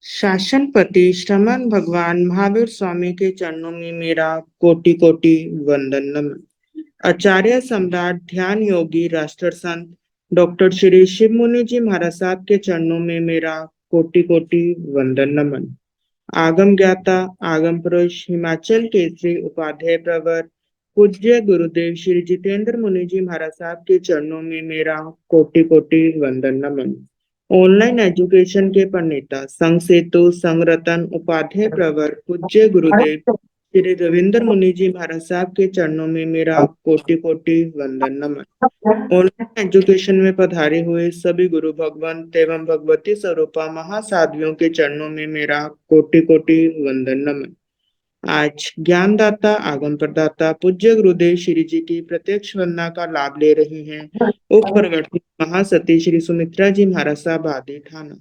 शासनपति श्रमण भगवान महावीर स्वामी के चरणों में मेरा कोटि कोटि वंदन नमन। आचार्य सम्राट ध्यान योगी राष्ट्र संत डॉक्टर श्री शिव मुनि जी महाराज साहब के चरणों में मेरा कोटि कोटि वंदन नमन। आगम ज्ञाता आगम पुरुष हिमाचल केसरी उपाध्याय प्रवर पूज्य गुरुदेव श्री जितेंद्र मुनि जी महाराज साहब के चरणों में मेरा कोटि कोटि वंदन नमन। ऑनलाइन एजुकेशन के प्रणेता संघ सेतु संघ रतन उपाध्याय प्रवर पूज्य गुरुदेव श्री रविंद्र मुनि जी महाराज साहब के चरणों में मेरा कोटि कोटि वंदन नमन। ऑनलाइन एजुकेशन में पधारे हुए सभी गुरु भगवंत एवं भगवती स्वरूपा महासाध्वियों के चरणों में मेरा कोटि कोटि वंदन नमन। आज ज्ञानदाता आगम प्रदाता पूज्य गुरुदेव श्री जी की प्रत्यक्ष वंदना का लाभ ले रही हैं उप प्रवर्तक महासती श्री सुमित्रा जी महाराज साहब आदि ठाना।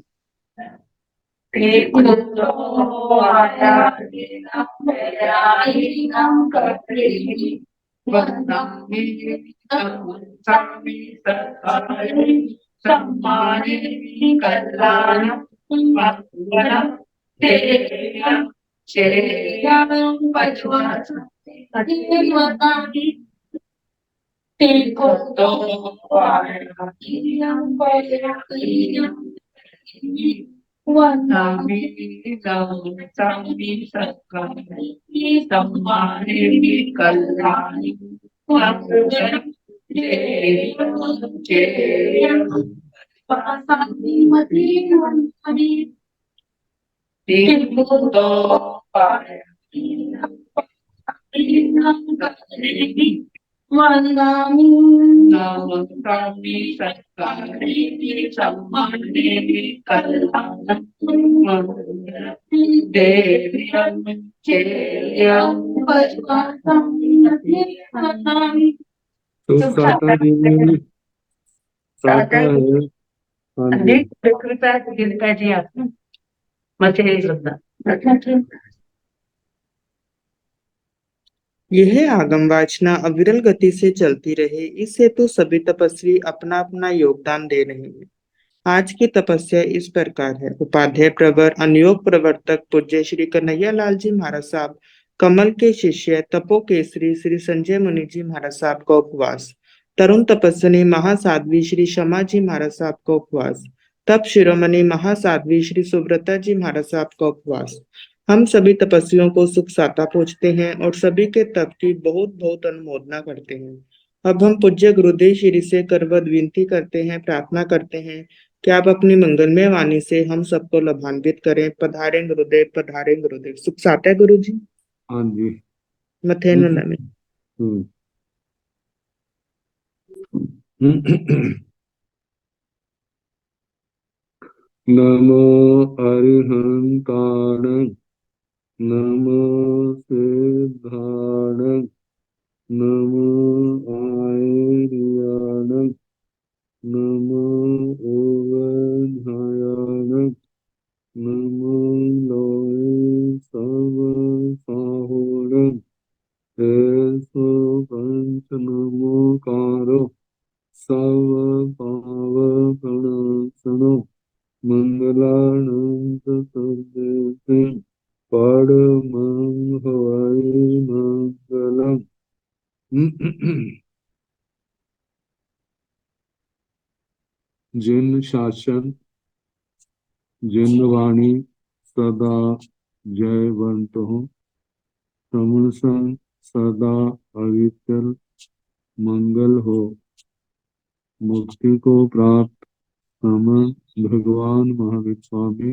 तो साता जी ने साता है यह आगम वाचना अविरल गति से चलती रहे, इस हेतु सभी तपस्वी अपना अपना योगदान दे रहे हैं। आज की तपस्या इस प्रकार है। उपाध्याय प्रवर अनुयोग प्रवर्तक पूज्य श्री कन्हैया लाल जी महाराज साहब कमल के शिष्य तपो केसरी श्री संजय मुनि जी महाराज साहब का उपवास। तरुण तपस्विनी महासाध्वी श्री शमा जी महाराज साहब का उपवास। तप शिरोमणि महासाध्वी श्री सुव्रता जी महाराज साहब का उपवास। हम सभी तपस्वियों को सुख साता पूछते हैं और सभी के तप की बहुत बहुत अनुमोदना करते हैं। अब हम पूज्य गुरुदेव श्री से करवद विनती करते हैं, प्रार्थना करते हैं कि आप अपनी मंगलमय वाणी से हम सबको लाभान्वित करें। पधारे गुरुदेव, पधारे गुरुदेव। सुख साता है गुरु जी। हाँ जी मथे न नमे। नमो अरिहंताण नमो सिद्धाण नमो आयर्याण नमो ओवधायाण नमो लोय सव साहोण ऐसो पंच नमोकारो सव पाव प्रणसनो मंगलानंद सद्देते परमं हवै मंगलम्। जिन शासन जिन वाणी सदा जयवंत हो श्रवण संग सदा अविचल मंगल हो। मुक्ति को प्राप्त हम भगवान महावीर स्वामी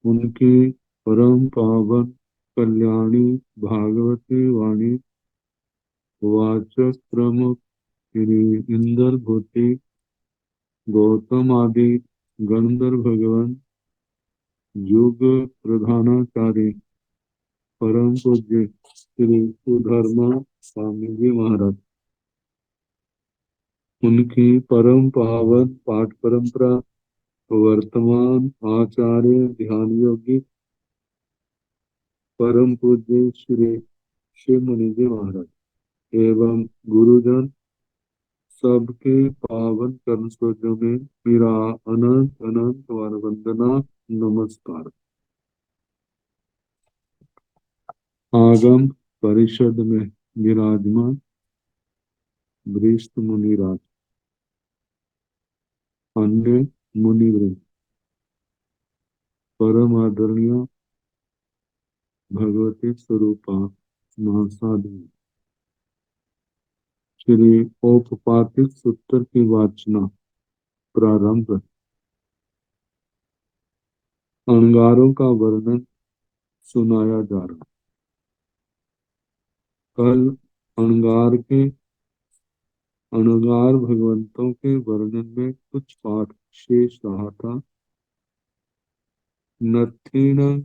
उनकी परम पावन कल्याणी भागवती वाणी वाचक प्रमुख श्री इंद्र भूति गौतम आदि गणधर भगवान युग प्रधानाचार्य परम पूज्य श्री सुधर्मा स्वामी जी महाराज उनकी परम पावन पाठ परंपरा वर्तमान आचार्य ध्यान योगी परम पूज्य श्री शिव मुनि जी महाराज एवं गुरुजन सबके पावन कर्म सूर्यों में मेरा अनंत अनंत वंदना नमस्कार। आगम परिषद में विराजमान वरिष्ठ मुनिराज, अन्य मुनिवृंद, परम आदरणीय भगवती स्वरूपा महासाधु, श्री औपपातिक सूत्र की वाचना प्रारंभ। अणगारों का वर्णन सुनाया जा रहा। कल अणगार भगवंतों के वर्णन में कुछ पाठ शेष रहा था। नत्थीनं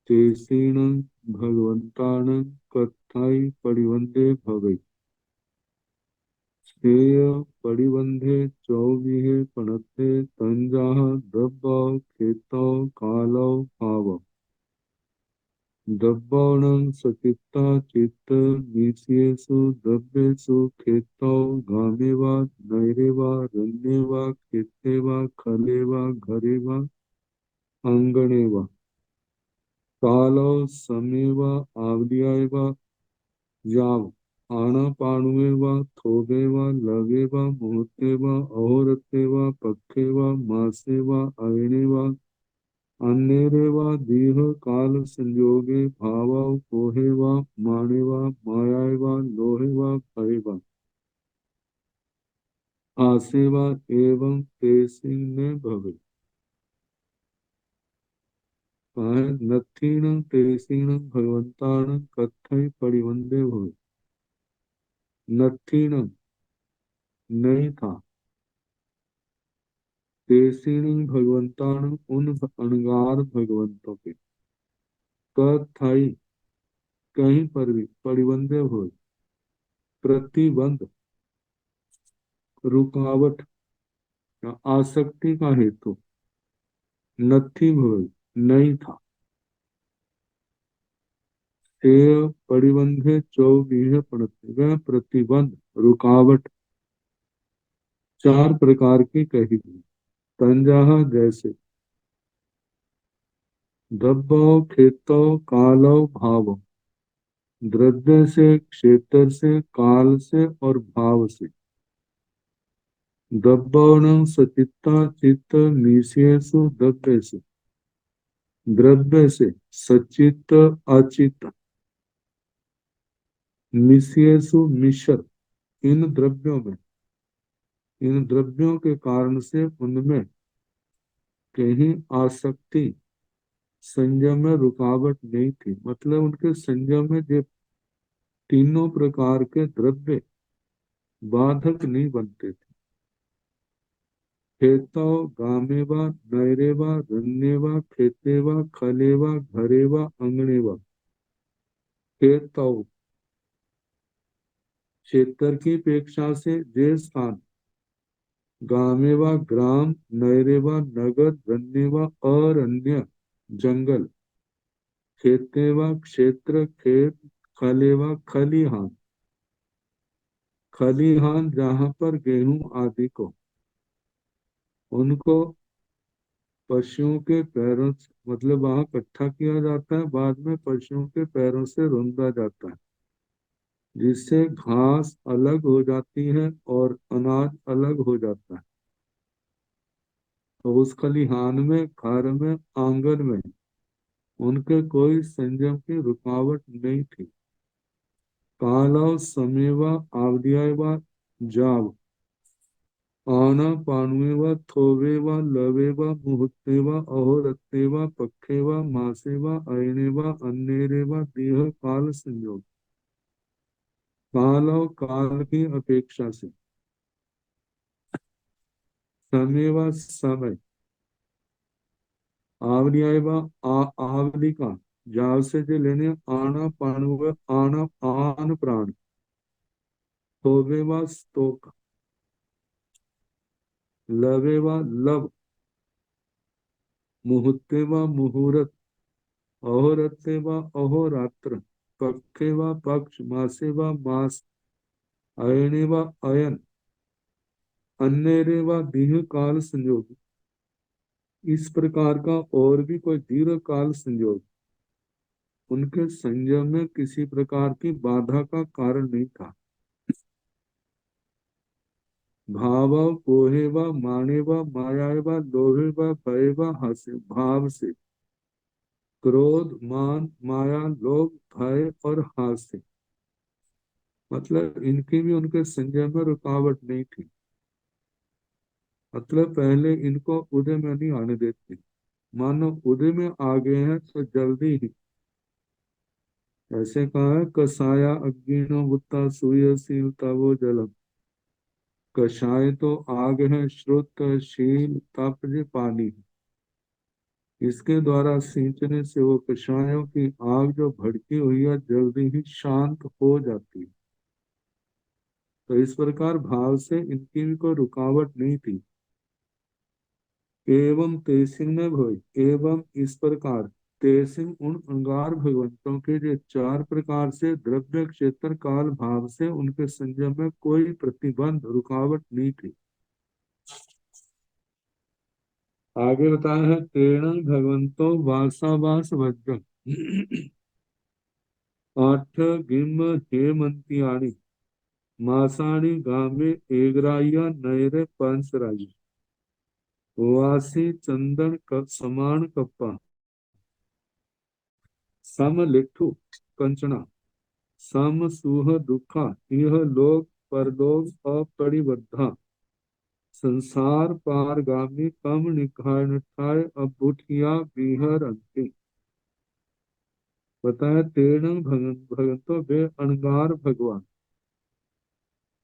तेसीनं भगवंतानं कथाई परिवंदे भवै। श्रेय परिवंदे चौविहे पणते तंजाह दब्बौ खेतौ कालौ भाव। दब्बौणं सचित्ता चित्त मीस्येषु द्रव्येषु खेतौ गामेवा नैरेवा रण्येवा खेतेवा खलेवा घरेवा अंगणेवा कालौ समेवा आवलियावा याव आणापाणुएवा थोबेवा लवेवा मुहूर्तेवा अहोरतेवा पक्खेवा मासेवा अयनेवा अन्येरेवा दीह काल संयोगे भावाव कोहेवा माणेवा मायावा लोहेवा भयेवा आसेवा एवं तेसिंह भवे। नत्थीनं तेसीनं भगवंतानं कथय परिवंदे भवे। नत्थीनं नहीं था, तेसीनं भगवंतानं उन अणगार भगवंतों के, कथई कहीं पर भी, परिवंदे भवे प्रतिबंध, रुकावट या आसक्ति का हेतु नत्थी भवे नहीं था। ते परिबंधे चौबीह पड़ते, वह प्रतिबंध रुकावट चार प्रकार की कही गई। तंजाह जैसे दब्बो खेतो कालो भाव, द्रव्य से, क्षेत्र से, काल से और भाव से। दब्बौणं सचित्ता चित्त मीसेषु द्रव्य से, द्रव्य से सचित्त अचित्त, मिसेषु मिश्र, इन द्रव्यों में, इन द्रव्यों के कारण से उनमें कहीं आसक्ति संयम में रुकावट नहीं थी। मतलब उनके संयम में जो तीनों प्रकार के द्रव्य बाधक नहीं बनते थे। खेतो गामेवा नैरेवा रन्नेवा खेतेवा खलेवा घरेवा अंगनेवा। खेतो क्षेत्र की अपेक्षा से जे स्थान, गामेवा ग्राम, नैरेवा नगर, रन्नेवा अरण्य जंगल, खेतेवा क्षेत्र खेत, खलेवा खलिहान, खलिहान जहां पर गेहूं आदि को, उनको पशुओं के पैरों से, मतलब वहां इकट्ठा किया जाता है, बाद में पशुओं के पैरों से रौंदा जाता है, जिससे घास अलग हो जाती है और अनाज अलग हो जाता है। तो उस खलिहान में, घर में, आंगन में उनके कोई संयम की रुकावट नहीं थी। कालव समेवा आवलियावा जाव आना पानुएवा थोवेवा लवेवा मुहूर्तेवा अहोरतेवा पखेवा मासेवा अयनेवा अन्नेरेवा देह काल संयोग। काल और काल की अपेक्षा से, समेवा समय, आवलियावा आवली का, जाव से जो लेने, आना पानुआ आना आन प्राण, थोवेवा स्तोक, लवेवा लव, मुहूर्तेवा मुहूर्त, अहोरतेवा अहोरात्र, पक्षेवा पक्ष, मासेवा मास, अयनेवा अयन, अन्यरेवा दीह काल संयोग। इस प्रकार का और भी कोई दीर्घ काल संयोग उनके संयम में किसी प्रकार की बाधा का कारण नहीं था। भाव पोहे व माने व माया व लोभे व भय व हंसे भाव से क्रोध मान माया लोभ भय और हास्य, मतलब इनकी भी उनके संयम में रुकावट नहीं थी। मतलब पहले इनको उदय में नहीं आने देते, मानो उदय में आ गए हैं तो जल्दी ही, ऐसे कहा है कसाया अग्निनो बुत्ता सूयशील तवो जलम, कषाय तो आग है श्रुत शील तप जे पानी, इसके द्वारा सींचने से वो कषायों की आग जो भड़की हुई है जल्दी ही शांत हो जाती है। तो इस प्रकार भाव से इनकी भी कोई रुकावट नहीं थी। एवं तेसिंग में भय एवं इस प्रकार तेसिंग उन अंगार भगवंतों के जो चार प्रकार से द्रव्य क्षेत्र काल भाव से उनके संयम में कोई प्रतिबंध रुकावट नहीं थी। आगे बताया है तेण भगवंतो वासावास वज्रम आठ गिम हेमंतियाणी मासाणी गामे एगराया नयरे पंचराई वासी चंदन समान कप्पा सम लिट्ठु कंचना सम सुह दुखा इह लोक परलोक अपरिबद्धा संसार पारगामी कम निखाय निठाय अबुठिया बिहर अंति। बताया तेण भगवंतो वे अणगार भगवान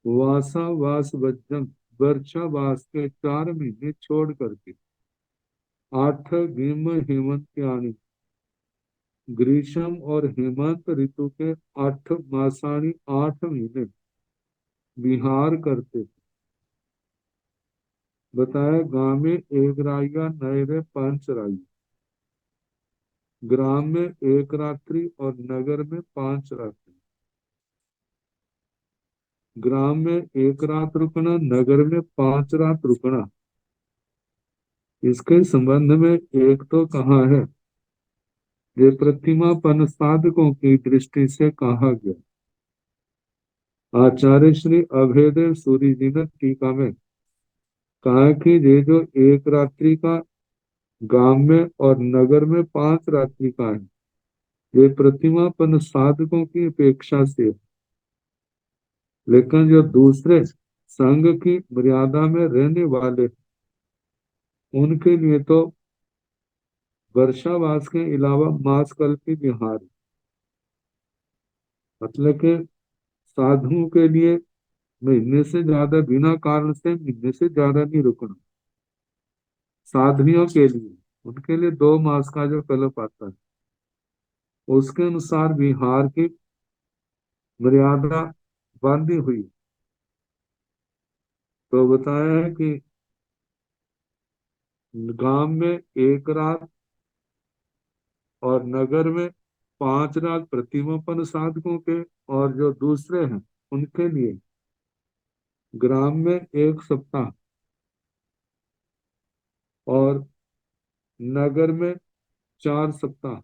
वासा वास वज्रम वर्षा वास के 4 महीने छोड़ करके आठ गिम हेमंत यानी ग्रीष्म और हेमंत ऋतु के 8 मासानी 8 महीने विहार करते। बताया गांव में एक राइया नहरे 5 राई, ग्राम में 1 रात्रि और नगर में 5 रात्रि, ग्राम में 1 रात रुकना नगर में 5 रात रुकना। इसके संबंध में एक तो कहा है ये प्रतिमापन साधकों की दृष्टि से कहा गया। आचार्य श्री अभेदेव सूरी जी ने टीका में कहा कि ये जो 1 रात्रि का गांव में और नगर में 5 रात्रि का है, ये प्रतिमापन साधकों की अपेक्षा से है। लेकिन जो दूसरे संघ की मर्यादा में रहने वाले उनके लिए तो वर्षावास के अलावा मास कल्पी विहार, मतलब के साधुओं के लिए महीने से ज्यादा बिना कारण से महीने से ज्यादा नहीं रुकना, साधवियों के लिए उनके लिए 2 मास का जो कल्प आता है उसके अनुसार विहार की मर्यादा बांधी हुई। तो बताया है कि गांव में 1 रात और नगर में 5 रात प्रतिमापन साधकों के, और जो दूसरे हैं उनके लिए ग्राम में 1 सप्ताह और नगर में 4 सप्ताह,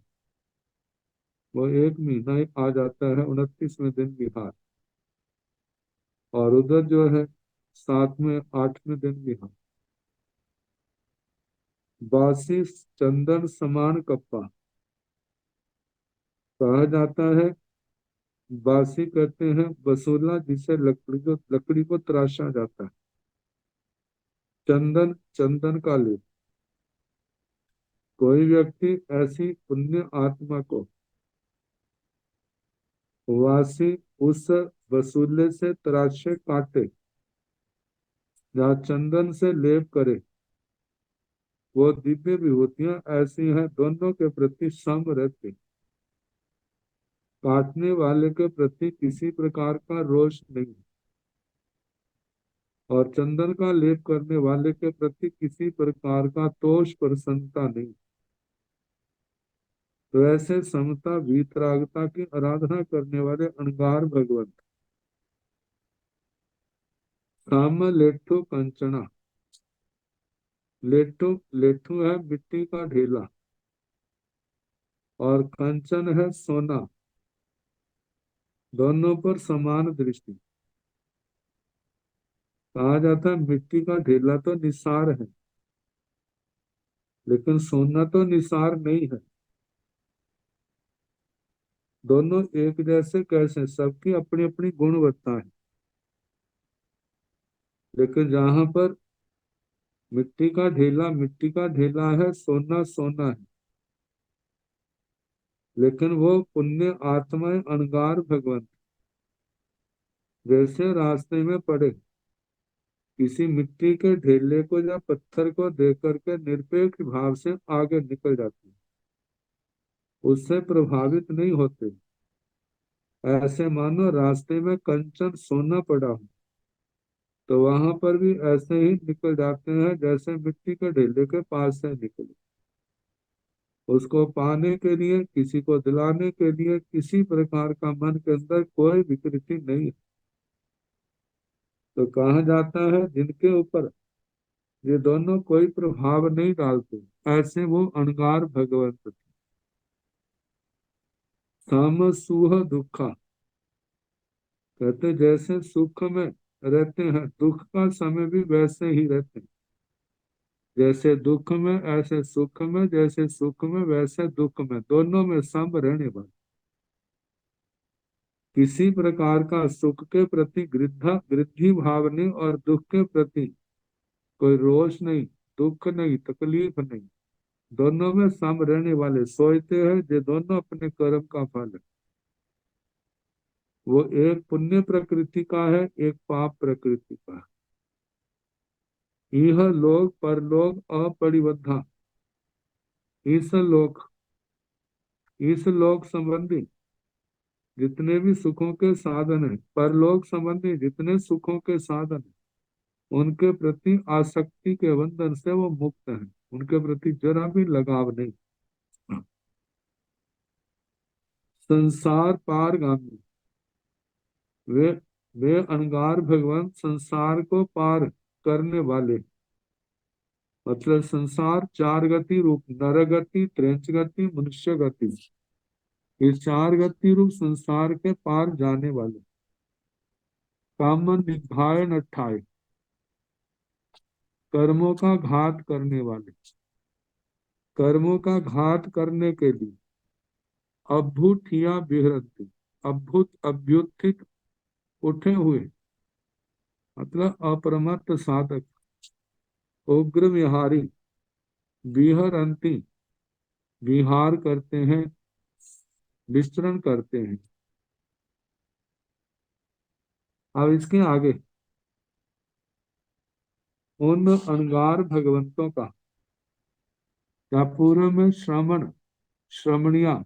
वो 1 महीना ही आ जाता है 29वें दिन बिहार, और उधर जो है 7वें 8वें दिन बिहार। बासी चंदन समान कप्पा कहा जाता है, बासी कहते हैं बसूला जिसे लकड़ी को तराशा जाता है, चंदन चंदन का लेप। कोई व्यक्ति ऐसी पुण्य आत्मा को वासी उस वसूले से तराशे काटे या चंदन से लेप करे, वो दिव्य विभूतियां ऐसी हैं दोनों के प्रति सम रहते, काटने वाले के प्रति किसी प्रकार का रोष नहीं और चंदन का लेप करने वाले के प्रति किसी प्रकार का तोष प्रसन्नता नहीं। तो ऐसे समता वीतरागता की आराधना करने वाले अणगार भगवंत काम लेट्ठो कंचना, लेटू लेठू है मिट्टी का ढेला और कंचन है सोना, दोनों पर समान दृष्टि। कहा जाता है मिट्टी का ढेला तो निसार है, लेकिन सोना तो निसार नहीं है। दोनों एक जैसे कैसे, सबकी अपनी अपनी गुणवत्ता है। लेकिन जहां पर मिट्टी का ढेला है, सोना सोना है, लेकिन वो पुण्य आत्माएं अणगार भगवंत जैसे रास्ते में पड़े, किसी मिट्टी के ढेले को या पत्थर को देख करके निरपेक्ष भाव से आगे निकल जाती है, उससे प्रभावित नहीं होते। ऐसे मानो रास्ते में कंचन सोना पड़ा हो, तो वहां पर भी ऐसे ही निकल जाते हैं जैसे मिट्टी के ढेले के पास से निकले। उसको पाने के लिए, किसी को दिलाने के लिए किसी प्रकार का मन के अंदर कोई विकृति नहीं है। तो कहा जाता है जिनके ऊपर ये दोनों कोई प्रभाव नहीं डालते, ऐसे वो अणगार भगवंत थे। सम सुह दुखा, कहते जैसे सुख में रहते हैं, दुख का समय भी वैसे ही रहते हैं। जैसे दुख में ऐसे सुख में, जैसे सुख में वैसे दुख में, दोनों में सम रहने वाले। किसी प्रकार का सुख के प्रति वृद्धि भाव नहीं, और दुख के प्रति कोई रोष नहीं, दुख नहीं, तकलीफ नहीं। दोनों में सम रहने वाले सोचते हैं, जो दोनों अपने कर्म का फल है। वो एक पुण्य प्रकृति का है, एक पाप प्रकृति का है। यह लोग परलोक अपरिबद्धा, इस लोक इस लोक संबंधी जितने भी सुखों के साधन है, परलोक संबंधी जितने सुखों के साधन है, उनके प्रति आसक्ति के बंधन से वो मुक्त है। उनके प्रति जरा भी लगाव नहीं। संसार पारगामी, वे वे अनगार भगवान संसार को पार करने वाले। मतलब संसार चार गति रूप, नर गति, त्रेंच गति, मनुष्य गति, इस चार गति रूप संसार के पार जाने वाले। कामन निभाए न ठाए, कर्मों का घात करने वाले। कर्मों का घात करने के लिए अभूतिया बिहरती, अभूत अभ्युत्थित उठे हुए, मतलब अप्रमत्त साधक, उग्र विहारी, विहरंती, विहार करते हैं, विचरण करते हैं। अब इसके आगे उन अणगार भगवंतों का, या पूर्व में श्रमण श्रमणिया,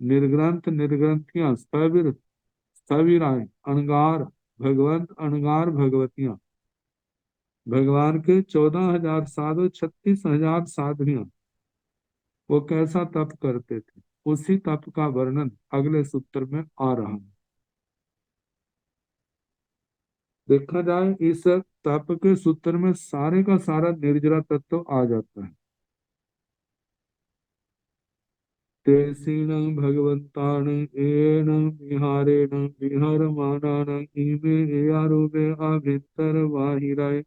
निर्ग्रंथ निर्ग्रंथियां, स्थविर स्थविराएं, अणगार भगवंत, अणगार भगवतियां, भगवान के 14,000 साधु, 36,000 साधुयां, वो कैसा तप करते थे, उसी तप का वर्णन अगले सूत्र में आ रहा है। देखा जाए इस तप के सूत्र में सारे का सारा निर्जरा तत्व आ जाता है। तेसीनं भगवन्तान् येन विहारेण विहरमाणान् इमे एयारूपे अभित्तर बाहिराय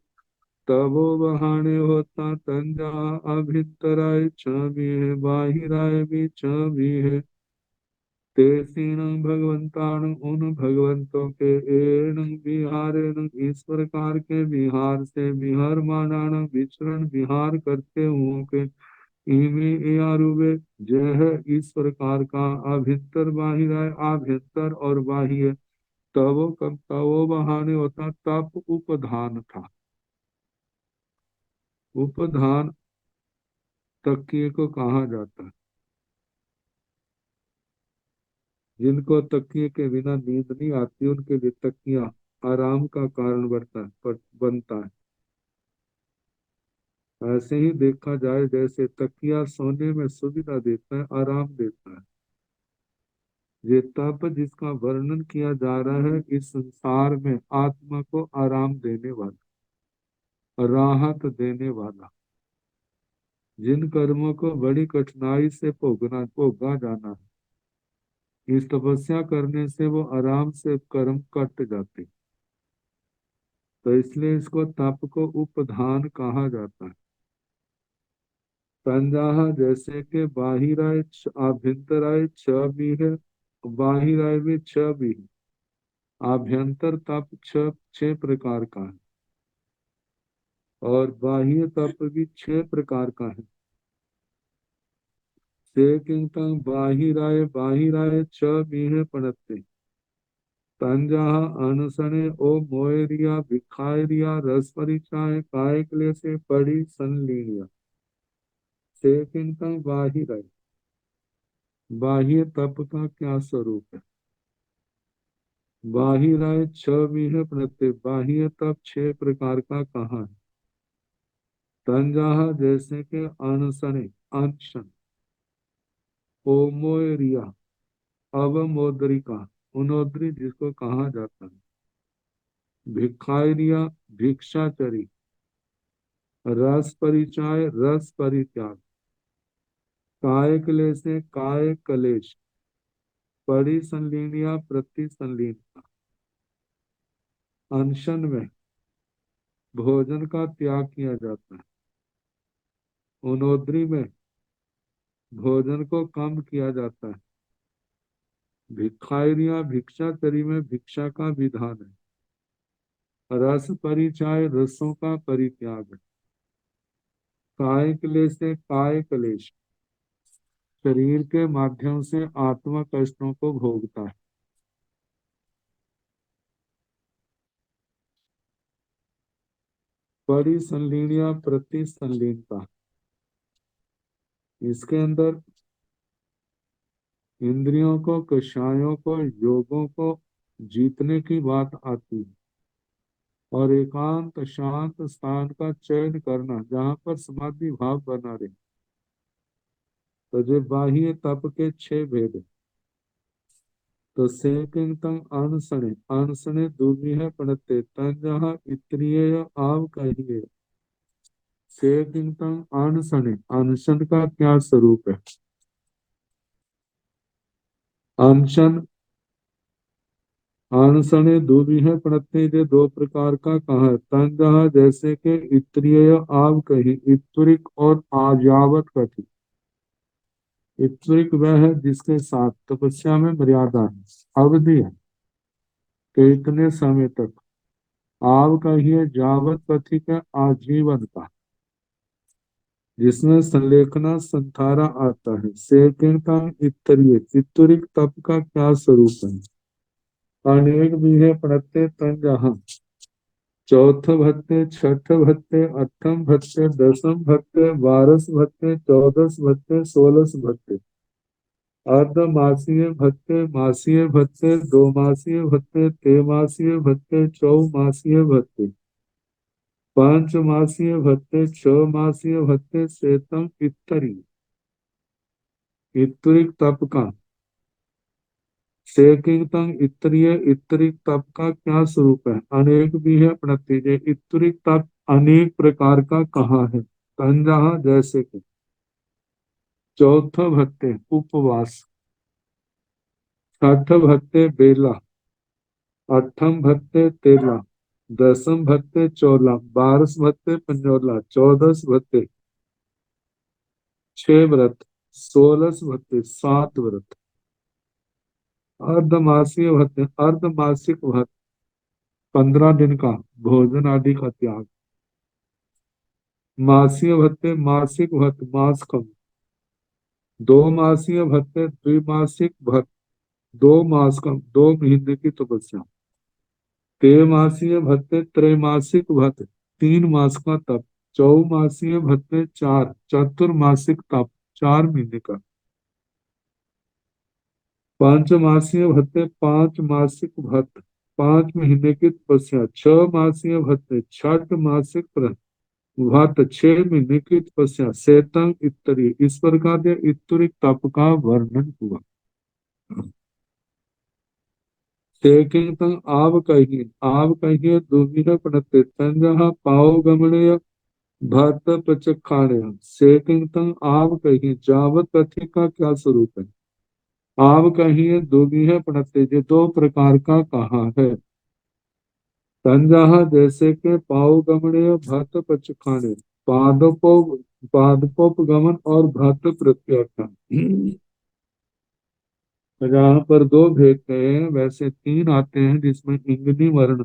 तवो वहाने होता तंजा अभित्तराय छ भी बाहिराय भी छ भी है। तेसीनं भगवन्तान्, उन भगवंतों के, एण विहारेण, इस प्रकार के विहार से, विहरमाणान् विचरण विहार करते हुओं के, इमे ए आरुवे, जय है इस प्रकार का, अभ्यंतर बाहिर है, आभ्यंतर और बाह्य। तवो बहाने होता, तप उपधान था। उपधान तकिए को कहा जाता है। जिनको तकिए के बिना नींद नहीं आती, उनके लिए तकिया आराम का कारण बनता है। ऐसे ही देखा जाए, जैसे तकिया सोने में सुविधा देता है, आराम देता है, ये तप जिसका वर्णन किया जा रहा है, इस संसार में आत्मा को आराम देने वाला, राहत देने वाला, जिन कर्मों को बड़ी कठिनाई से भोगा जाना है, इस तपस्या करने से वो आराम से कर्म कट जाते। तो इसलिए इसको तप को उपधान कहा जाता है। तंजाह जैसे कि बाहिराय आभ्यंतराय छ भी है, बाहिराय में छ भी है। आभ्यंतर तप छह प्रकार का है और बाह्य तप भी छह प्रकार का है। ते किंतु बाहिराय बाहिराय छ भी है पड़ते। तंजाह अनसने ओ मोयरिया भिखारिया रस परिचाय काय क्लेशे पड़ी संलीनिया। ते किंतु बाहिराय, बाह्य तप का क्या स्वरूप है? बाहिराय छ भी है प्रत्यय, बाह्य तप छह प्रकार का कहा है। तंजाह जैसे के अनसने अनशन, ओमोरिया अवमोदरिका उनोदरी जिसको कहा जाता है, भिखारिया भिक्षाचरी, रस परिचय रस परित्याग, काय क्लेश काय कलेश, परि संलीनिया प्रति संलीनता। अनशन में भोजन का त्याग किया जाता है, उनोदरी में भोजन को कम किया जाता है, भिखारिया भिक्षाचरी में भिक्षा का विधान है, रस परिचय रसों का परित्याग है, काय क्लेश से काय कलेश शरीर के माध्यम से आत्मा कष्टों को भोगता है। परिसंलीनिया प्रति संलीनता, इसके अंदर इंद्रियों को कषायों को योगों को जीतने की बात आती है और एकांत शांत स्थान का चयन करना जहाँ पर समाधि भाव बना रहे। तो जो बाह्य तप के छह भेद हैं, तो सेकिंग तंग अनसने अनसने दूमी है पढ़ते तन जहाँ इत्रिय आव कहिए। सेकिंग तंग अनसने अनशन का क्या स्वरूप है? अनशन अनसने दूमी है पढ़ते जो दो प्रकार का कहा है। तन जहाँ जैसे के इत्रिय आव कही, इत्वरिक और आजावत कथी। इत्वरिक वह है जिसके साथ तपस्या में मर्यादा है, अवधि है कि इतने समय तक। आव कहिए जावत कथी का आजीवन का, जिसमें संलेखना संथारा आता है। सेकंड का इत्तरीय इत्तरिक तप का क्या स्वरूप है? अनेक भी है प्रत्यय तन जहाँ चौथ भत्ते छठ भत्ते अठम भत्ते दसम भत्ते बारस भत्ते चौदस भत्ते सोलस भत्ते, अर्ध मासीय भत्ते मासीय भत्ते दो मासीय भत्ते तेमासीय भत्ते चौ मासीय भत्ते, पांच मासीय भत्ते छह मासीय भत्ते सेतम इत्तरी। इत्तरिक तप का सेकिंग इत्तरीय इत्तरिक तप का क्या स्वरूप है? अनेक भी है प्रत्यय। इत्तरिक तप अनेक प्रकार का कहा है। तंजहा जैसे कि चौथ भत्ते उपवास, छठ भत्ते बेला, अठम भत्ते तेला, दसम भत्ते चौला, बारस भत्ते पंजोला, चौदस भत्ते छह व्रत, सोलस भत्ते सात व्रत, अर्धमासीय भत्ते अर्धमासिक भत्ते 15 दिन का भोजन आदि का त्याग, मासीय भत्ते मासिक भत्ते मास कम, दो मासीय भत्ते द्विमासिक भत्ते 2 मास कम 2 महीने की तपस्या, त्रैमासीय भत्ते त्रैमासिक भत्ते 3 मास का तप, चौमासीय भत्ते 4 चतुर्मासिक तप 4 महीने का, पंचमासीय भत्ते 5 मासिक भत्ते 5 महीने की तपस्या, 6 मासीय भत्ते छठ मासिक व्रत 6 महीने की तपस्या, सेतंग इत्तरी। इस प्रकार के इत्तरिक तप का वर्णन हुआ। सेकिंग आव कहिए दुर्विह पढ़ते तंजहा पाओ गमणय भत पचखाणे सेकिंग तंग आव कही जावत कथी का क्या स्वरूप है। आव कही दोगी है पढ़ते ये दो प्रकार का कहा है। तंजहा जैसे के पाव गमने भत पचखाणे पादपो पादपोपगमन और भत प्रत्याख्यान। जहाँ पर दो भेद गए हैं वैसे तीन आते हैं जिसमें इंगनी वर्ण,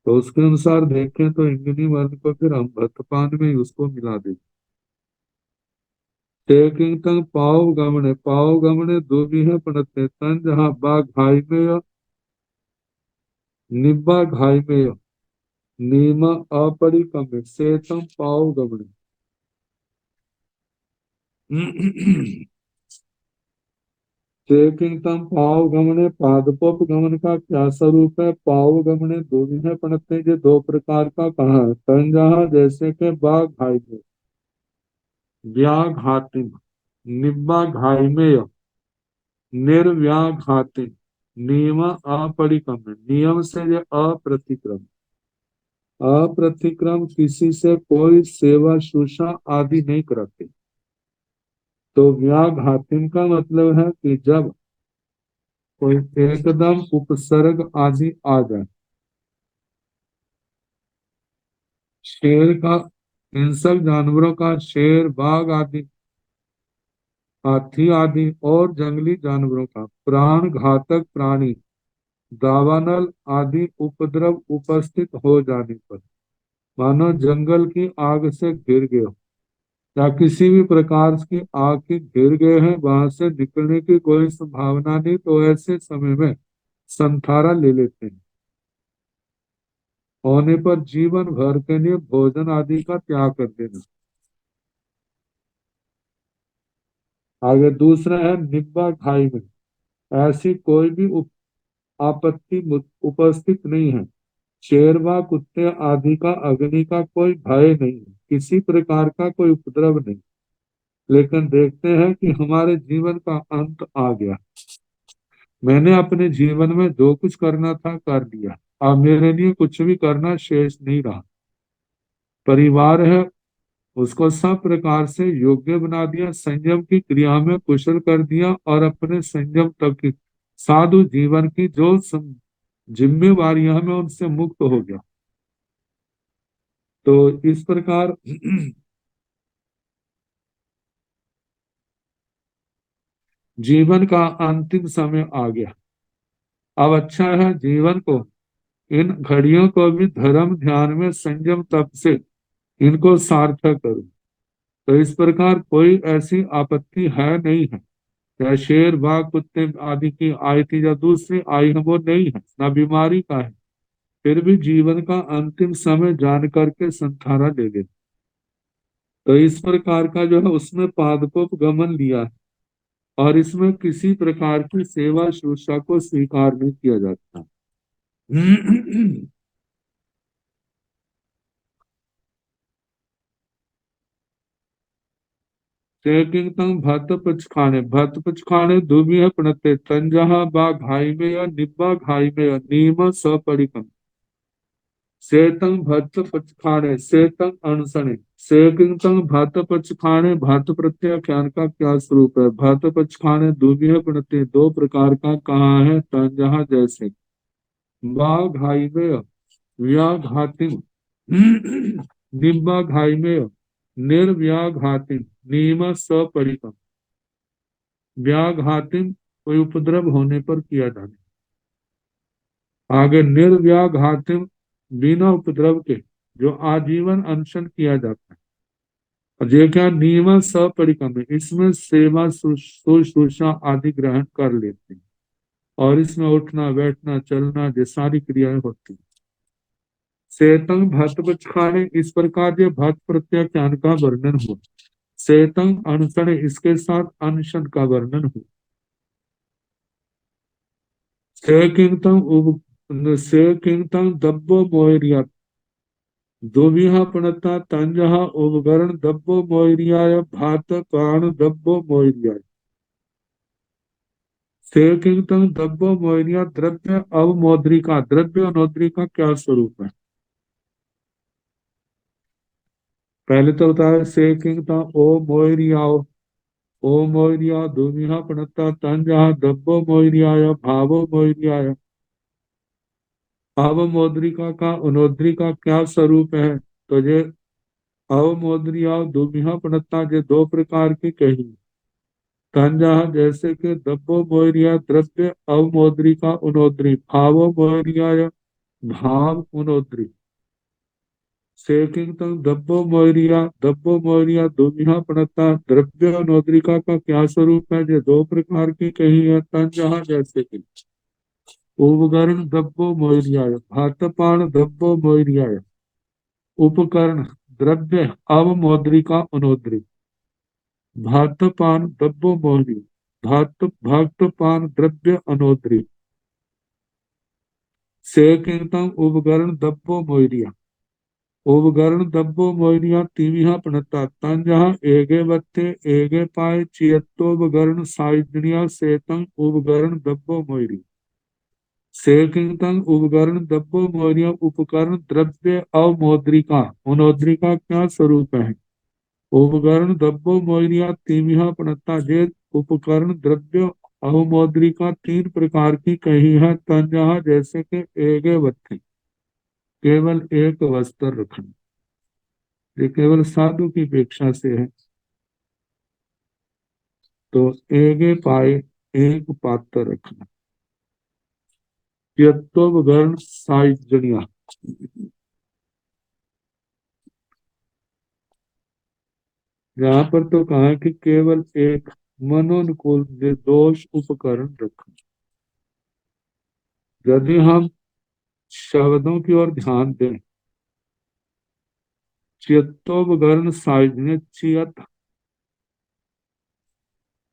तो उसके अनुसार देखें तो इंगनी वर्ण को फिर हम भतपान में ही उसको मिला दें। टेकिंग तंग पाव गमने दो भी है पढ़ते तन जहाँ बा घाई में निब्बा घाई में नीम अपरिकम से तम पाव गमने। टेकिंग तम पाव गमने पादपोप गमन का क्या स्वरूप है। पाव गमने दो भी है पढ़ते जो दो प्रकार का कहा है। तन जहाँ जैसे के बा घाई में व्याघातिम निब्बा घाई में निर्व्याघाति नियम अपरिक्रम नियम से जो अप्रतिक्रम अप्रतिक्रम किसी से कोई सेवा शुश्रूषा आदि नहीं करते। तो व्याघातिम का मतलब है कि जब कोई एकदम उपसर्ग आदि आ जाए। शेर का इन सब जानवरों का शेर बाघ आदि हाथी आदि और जंगली जानवरों का प्राण घातक प्राणी दावानल आदि उपद्रव उपस्थित हो जाने पर मानो जंगल की आग से घिर गए हो या किसी भी प्रकार की आग के घिर गए हैं वहां से निकलने की कोई संभावना नहीं, तो ऐसे समय में संथारा ले लेते हैं। होने पर जीवन भर के लिए भोजन आदि का त्याग कर देना। आगे दूसरा है निब्बा खाई में ऐसी कोई भी आपत्ति उपस्थित नहीं है। शेरवा कुत्ते आदि का अग्नि का कोई भय नहीं है, किसी प्रकार का कोई उपद्रव नहीं। लेकिन देखते हैं कि हमारे जीवन का अंत आ गया। मैंने अपने जीवन में जो कुछ करना था कर लिया, अब मेरे लिए कुछ भी करना शेष नहीं रहा। परिवार है उसको सब प्रकार से योग्य बना दिया, संयम की क्रिया में कुशल कर दिया और अपने संयम तक की साधु जीवन की जो जिम्मेवारियां हमें उनसे मुक्त हो गया। तो इस प्रकार जीवन का अंतिम समय आ गया। अब अच्छा है जीवन को इन घड़ियों को भी धर्म ध्यान में संयम तप से इनको सार्थक करूं। तो इस प्रकार कोई ऐसी आपत्ति है नहीं है, चाहे शेर बाघ कुत्ते आदि की आई थी या दूसरी आई है वो नहीं है, ना बीमारी का है। फिर भी जीवन का अंतिम समय जान करके संथारा ले ले। तो इस प्रकार का जो है उसमें पादपोप गमन लिया है और इसमें किसी प्रकार की सेवा शुश्रूषा को स्वीकार नहीं किया जाता। चेकिंग तंग भत पचखाने दूबी है प्रणते तंजहा बा घाई में या निब्बा घाई में या नीम सपरिकम सेतंग भत पचखाने सेतंग अनसने सेकिंग तंग भत पचखाने भत प्रत्याख्यान का क्या स्वरूप है। भत पचखाने दूबी है प्रणते दो प्रकार का कहा है। तंजहा जैसे बा घाई में व्याघातिम निब्बा घाई में निर्व्याघातिम नियम सपरिकम व्याघातिम कोई उपद्रव होने पर किया जाने। आगे निर्व्याघातिम बिना उपद्रव के जो आजीवन अनशन किया जाता है। और ये क्या नियम सपरिकम है, इसमें सेवा शुश्रूषा आदि ग्रहण कर लेते हैं और इसमें उठना बैठना चलना ये सारी क्रियाएं होती हैं। सेतंग भत पचखाने इस प्रकार ये भत प्रत्याख्यान का वर्णन हुआ। सेतंग अनशन इसके साथ अनशन का वर्णन हुआ। से किंगतम दब्बो मोयरिया दोबिहा प्रणता तंजहा उपकरण दब्बो मोयरिया भात प्राण दब्बो मोयरिया से किंगतम दब्बो मोयरिया द्रव्य अवमोद्रिका द्रव्य अनोद्रिका क्या स्वरूप है। पहले तो बताया से किंग था ओ मोयरियाओ, ओ मोयरिया दुमिहा पणता तन जहा दब्बो मोयरियाया भावो मोयरियाया। अवमोद्रिका का उनोद्रिका क्या स्वरूप है? तो ये अवमोद्रिया दुमिहा पणता ये दो प्रकार की कही। तंजा जैसे कि दब्बो मोयरिया द्रव्य अवमोद्रिका उनोद्री भावो मोयरिया भाव उनोद्री। सेकिंग तंग दब्बो मोयरिया दुमिहा पणता द्रव्य उनोद्रिका का क्या स्वरूप है? ये दो प्रकार की कही है। तंजा जैसे कि उपकरण दब्बो मोयरियाय भातपान दब्बो मोयरियाय। उपकरण द्रव्य अवमोद्रिका उनोद्री भातपान दब्बो मोहरी भातपान द्रव्य अनोद्री। से कीर्तन उपकरण दब्बो मोयरिया उपकरण दब्बो मोयरिया तीविहा पणता तंजहा एगे बत्ते एगे पाए चियत्तोपकरण साइजनिया सेतंग उपकरण दब्बो मोयरी। सेकिंतन उपकरण दब्बो मोरिया उपकरण द्रव्य अवमोद्रिका उनोद्रिका क्या स्वरूप है? उपकरण दब्बो मोरिया तीमिहा पणता जे उपकरण द्रव्य अवमोद्रिका तीन प्रकार की कही है। तंजहा जैसे कि एगे वत्थी केवल एक वस्त्र रखना, ये केवल साधु की अपेक्षा से है। तो एगे पाए एक पात्र रखना यत्तोपकरण साइजनिया। यहाँ पर तो कहा है कि केवल एक मनोनुकूल निर्दोष उपकरण रखें। यदि हम शब्दों की ओर ध्यान दें, चित्तोपकरण साइजन्य चियत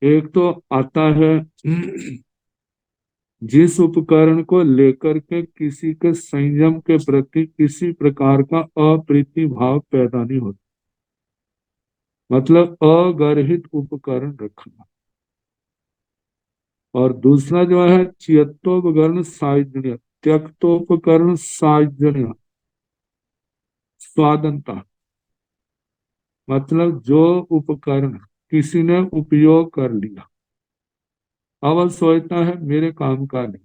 एक तो आता है जिस उपकरण को लेकर के किसी के संयम के प्रति किसी प्रकार का अप्रीति भाव पैदा नहीं होता, मतलब अगर्हित उपकरण रखना। और दूसरा जो है चित्तोपकरण साइजन्य त्यक्तोपकरण साइजन्य स्वादनता, मतलब जो उपकरण किसी ने उपयोग कर लिया अब वह सोचता है मेरे काम का नहीं।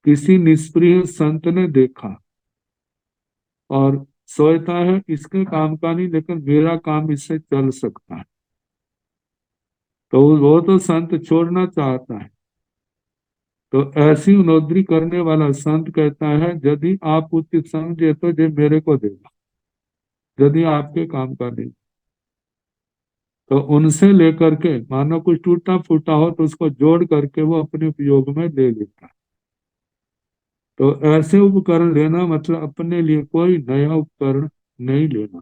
किसी निष्प्रिय संत ने देखा और सोचता है इसके काम का नहीं लेकिन मेरा काम इससे चल सकता है, तो वो तो संत छोड़ना चाहता है। तो ऐसी उनोद्री करने वाला संत कहता है यदि आप उचित समझे तो ये मेरे को देगा, यदि आपके काम का नहीं। तो उनसे लेकर के मानो कुछ टूटा फूटा हो तो उसको जोड़ करके वो अपने उपयोग में ले लेता है। तो ऐसे उपकरण लेना मतलब अपने लिए कोई नया उपकरण नहीं लेना।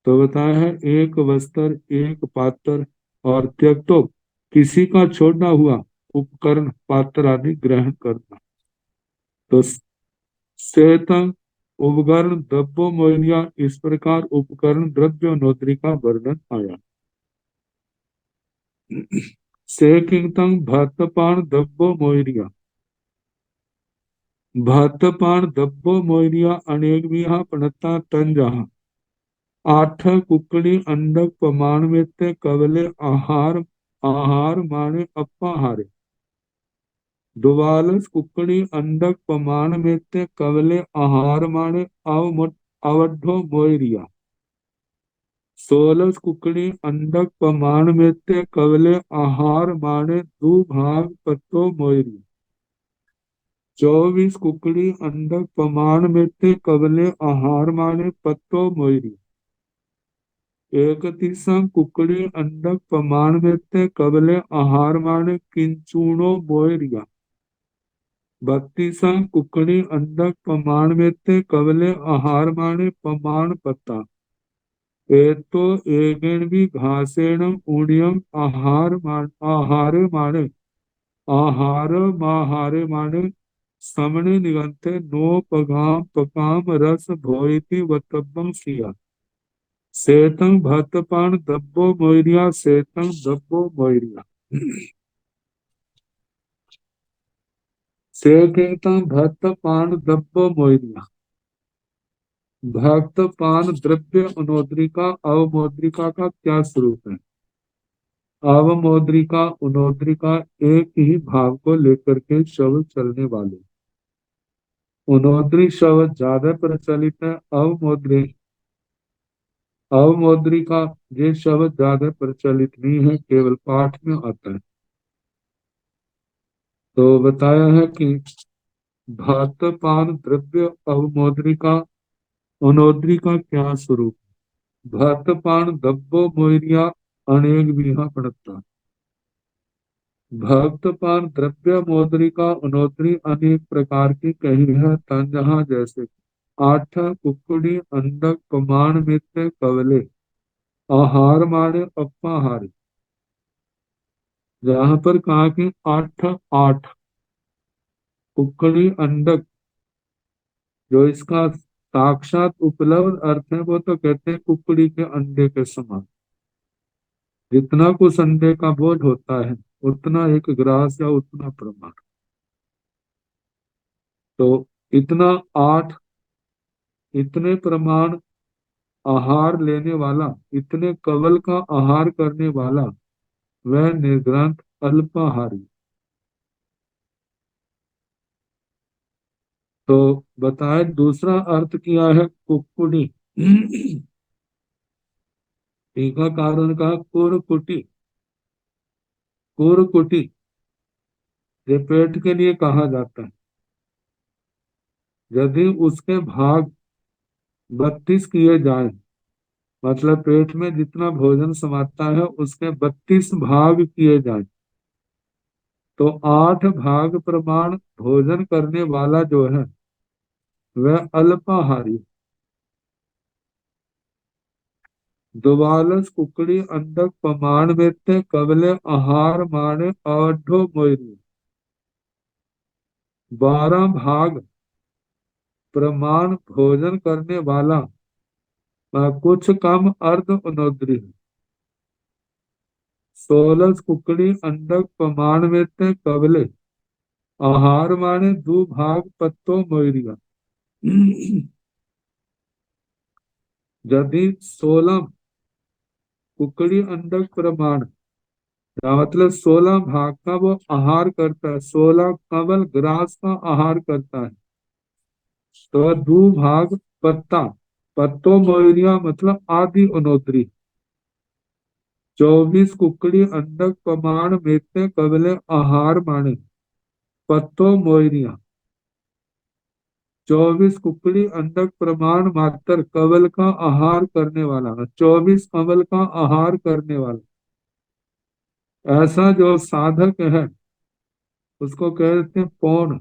तो बताया है एक वस्त्र एक पात्र और त्यक्तो किसी का छोड़ना हुआ उपकरण पात्र आदि ग्रहण करना। तो सेतन उपकरण द्रव्यो मोनिया इस प्रकार उपकरण द्रव्य नोत्री का वर्णन आया। से किंतन भतपान दब्बो मोरिया भतपान दब्बो मोरिया अनेक विहा पणता तंजा आठ कुकड़ी अंडक प्रमाण में ते कवले आहार आहार माने अपाहारे। दुवालस कुकड़ी अंडक प्रमाण में ते कवले आहार माने अवढो मोरिया। सोलस कुकड़ी अंडक प्रमाण में ते कवले आहार माने दो भाग पत्तो मोरिया। 24 कुकड़ी अंडक प्रमाण में ते कवले आहार माने पत्तो मोरी। 31 कुकड़ी अंडक प्रमाण में ते कवले आहार माने किंचूणो मोरिया। 32 कुकड़ी अंडक प्रमाण में ते कवले आहार माने प्रमाण पत्ता। तो एगेण भी घासेण उड़ियम आहार माने आहार माहारे माने समणे निगंते नो पगाम पकाम रस भोइति वतब्बं सिया। सेतं भतपान दब्बो मोइरिया सेतं दब्बो मोइरिया। सेकेतं भतपान दब्बो मोइरिया भक्त पान द्रव्य उनोद्रिका अवमोद्रिका का क्या स्वरूप है? अवमोद्रिका उनोद्रिका एक ही भाव को लेकर के शब्द चलने वाले। उनोद्री शब्द ज्यादा प्रचलित है। अवमोद्रिका ये शब्द ज्यादा प्रचलित नहीं है, केवल पाठ में आता है। तो बताया है कि भक्त पान द्रव्य अवमोद्रिका उनोद्रिका क्या स्वरूप? भक्त पान दब्बो मोरिया अनेक बिहा पड़ता। भक्तपान द्रव्य मोद्रिका उनोद्री अनेक प्रकार की कही है। तंजहा जैसे आठ कुकुड़ी अंडक पमान मित्र कवले आहार माने अपाहारी। जहां पर कहा कि आठ आठ कुकड़ी अंडक, जो इसका साक्षात उपलब्ध अर्थ है वो तो कहते हैं कुकड़ी के अंडे के समान। जितना कुछ अंडे का बोझ होता है उतना एक ग्रास या उतना प्रमाण। तो इतना आठ, इतने प्रमाण आहार लेने वाला, इतने कवल का आहार करने वाला, वह निर्ग्रंथ अल्पाहारी। तो बताए दूसरा अर्थ किया है कुकुड़ी। टीका कारण का कुरकुटी। कुरकुटी ये पेट के लिए कहा जाता है। यदि उसके भाग 32 किए जाए, मतलब पेट में जितना भोजन समाता है उसके 32 भाग किए जाए, तो 8 भाग प्रमाण भोजन करने वाला जो है वह अल्पाहारी। दुवालस कुकड़ी अंडक पमाण वेत्ते कवले आहार माने अवढो मोइरी। 12 भाग प्रमाण भोजन करने वाला कुछ कम अर्ध उनोद्री। 16 कुकड़ी अंडक पमाण वेत्ते कवले आहार माने दो भाग पत्तो मोइरिया। यदि 16 कुकड़ी अंडक प्रमाण का मतलब 16 भाग का वो आहार करता है, 16 कवल ग्रास का आहार करता है, तो दो भाग पत्ता, पत्तो मोइरिया मतलब आदि उनोद्री। 24 कुकड़ी अंडक प्रमाण में कवले आहार माने पत्तो मोइरिया। 24 कुकड़ी अंडक प्रमाण मात्र कवल का आहार करने वाला, 24 कवल का आहार करने वाला ऐसा जो साधक है उसको कहते हैं पौन।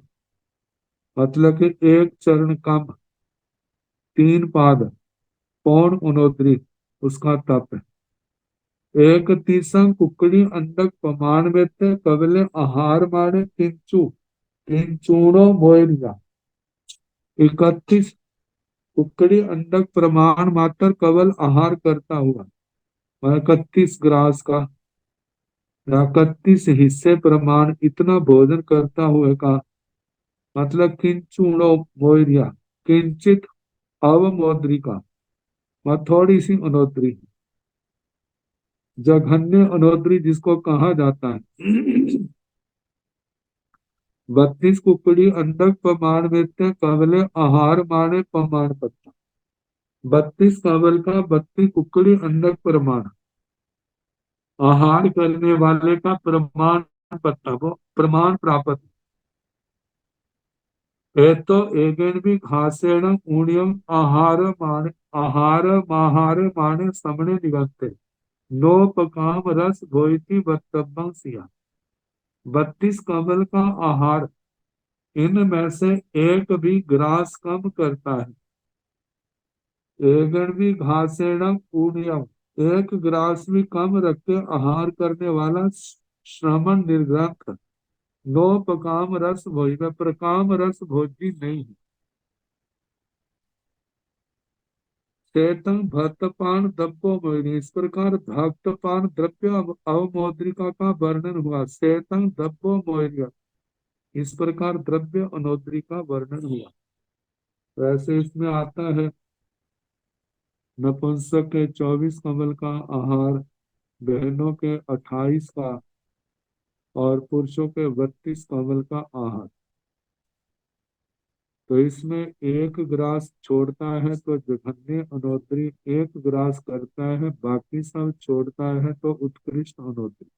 मतलब कि एक चरण कम, 3 पाद, पौन उनोद्री उसका तप है। एक तीसम कुकड़ी अंडक प्रमाण में कवले आहार माने किंचु किंचुणो मोइरिया। 31 कुकड़ी अंडक प्रमाण मात्र कवल आहार करता हुआ, 31 ग्रास का या 31 हिस्से प्रमाण इतना भोजन करता हुए का मतलब किंचुणो मोइरिया, किंचित अवमोद्रिका, थोड़ी सी उनोद्री, जघन्य उनोद्री जिसको कहा जाता है। 32 कुकड़ी अंडक प्रमाण में कवले आहार माने प्रमाण पत्ता। 32 कवल का 32 कुकड़ी अंडक प्रमाण आहार करने वाले का प्रमाण पत्ता, वो प्रमाण प्राप्त। तो एगेन भी घासेण ऊणियम आहार माहार माने समणे निगंते नोपकाम रस भोइति बत्तब्बं सिया। 32 कवल का आहार, इनमें से एक भी ग्रास कम करता है। एगण भी घासेणम ऊणियम, एक ग्रास भी कम रख के आहार करने वाला श्रमण निर्ग्रंथ। नो पकाम रस भोज में प्रकाम रस भोजी नहीं है। चेतन भक्तपान दब्बो मोहिनी, इस प्रकार भक्तपान द्रव्य अवमोद्रिका का वर्णन हुआ। चेतन दब्बो मोहिनी, इस प्रकार द्रव्य अनोद्री का वर्णन हुआ। वैसे इसमें आता है नपुंसक के 24 कमल का आहार, बहनों के 28 का और पुरुषों के 32 कमल का आहार। तो इसमें एक ग्रास छोड़ता है तो जघन्य अनोतरी, एक ग्रास करता है बाकी सब छोड़ता है तो उत्कृष्ट अनोतरी।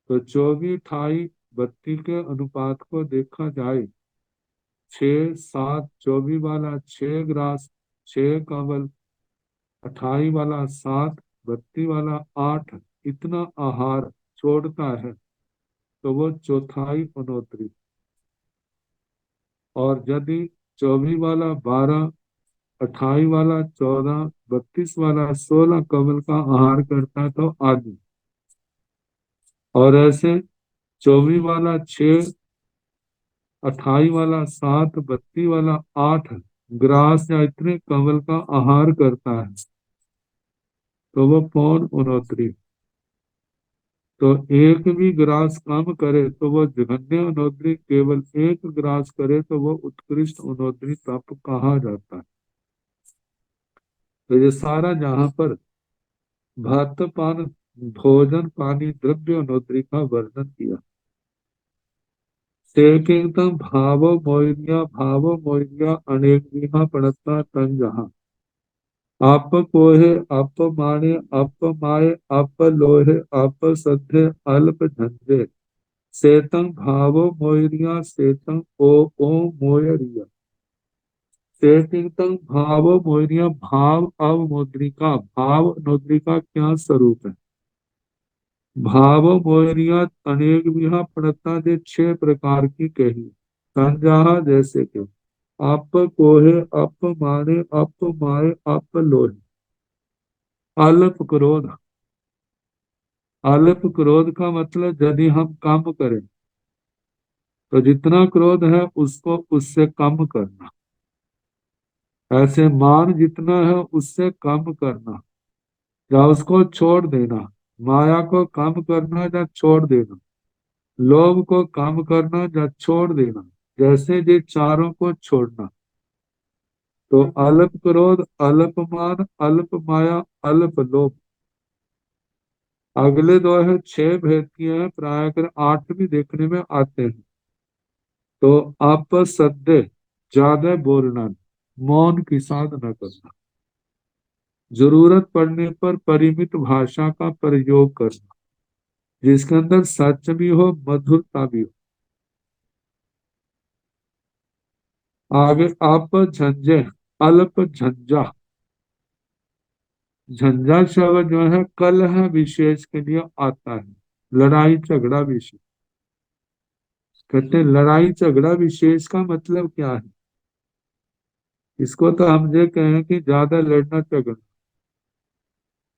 तो 24, 28, 32 के अनुपात को देखा जाए, 6, 7, 24 वाला 6 ग्रास 6 कमल, 28 वाला 7, 32 वाला 8, इतना आहार छोड़ता है तो वो चौथाई अनोतरी। और यदि 24 वाला 12, 28 वाला 14, 32 वाला 16 कमल का आहार करता है तो आदि। और ऐसे 24 वाला 6, 28 वाला 7, 32 वाला 8 ग्रास या इतने कमल का आहार करता है तो वो पौन उनोतरी। तो एक भी ग्रास कम करे तो वो जघन्य उनोतरी, केवल एक ग्रास करे तो वो उत्कृष्ट उनोतरी तप कहा जाता है। तो ये सारा जहां पर भात पान भोजन पानी द्रव्य उनोतरी का वर्णन किया। सेकिंतम भाव मोहिनिया अनेक विहा पड़ता तन जहां, आप कोहे आप माने आप माए आप लोहे आप सद्धे अल्प झंझे, सेतं भाव मोहिनिया सेतं ओ मोयरिया। सेतिंग भाव मोहिनिया, भाव अवमुद्रिका, भाव मुद्रिका क्या स्वरूप है। भाव मोहिनिया अनेक विहा पड़ता दे 6 प्रकार की कही। संजाहा जैसे कि आप कोहे आप माने आप माए आप लोहे। अल्प क्रोध, अल्प क्रोध का मतलब यदि हम काम करें तो जितना क्रोध है उसको उससे कम करना। ऐसे मान जितना है उससे कम करना या उसको छोड़ देना। माया को कम करना या छोड़ देना, लोभ को कम करना या छोड़ देना, जैसे ये चारों को छोड़ना। तो अल्प क्रोध, अल्प मान, अल्प माया, अल्प लोभ। अगले दो है 6 भेद किए हैं, प्राय कर 8 भी देखने में आते हैं। तो आप सद्य, ज्यादा बोलना, मौन की साधना करना, जरूरत पड़ने पर परिमित भाषा का प्रयोग करना, जिसके अंदर सच भी हो मधुरता भी हो। आगे आप झंझे, अल्प झंझा। झंझा शब्द जो है कलह विशेष के लिए आता है, लड़ाई झगड़ा विशेष। कहते हैं लड़ाई झगड़ा विशेष का मतलब क्या है। इसको तो हम ये कहें कि ज्यादा लड़ना झगड़ना।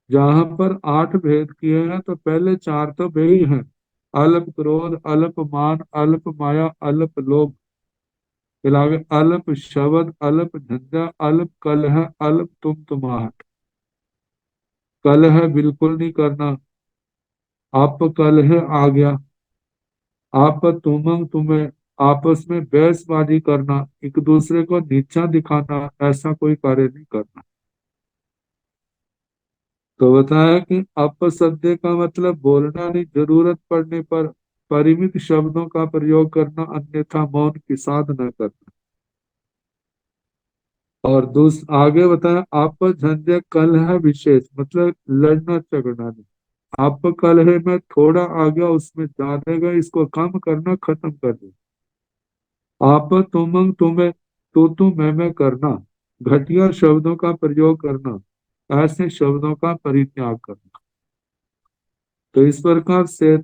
जहां पर 8 भेद किए हैं तो पहले 4 तो वे ही हैं, अल्प क्रोध, अल्प मान, अल्प माया, अल्प लोभ। अलावे अल्प शब्द, अल्प झंझा, अल्प कलह, अल्प तुम्हाट। कलह बिल्कुल नहीं करना, आप कलह आ गया, आप तुम्हें आपस में बहसबाजी करना, एक दूसरे को नीचा दिखाना, ऐसा कोई कार्य नहीं करना। तो बताया कि अपशब्द का मतलब बोलना नहीं, जरूरत पड़ने पर परिमित शब्दों का प्रयोग करना, अन्यथा मौन की साधना करना। और आगे बताया आप झंझे कलह विशेष, मतलब लड़ना झगड़ना नहीं। आप कलह में थोड़ा आ गया, उसमें ज्यादा गए, इसको कम करना, खत्म कर दे। आप तुम्हें तू मैं करना, घटिया शब्दों का प्रयोग करना, ऐसे शब्दों का परित्याग करना। तो इस प्रकार से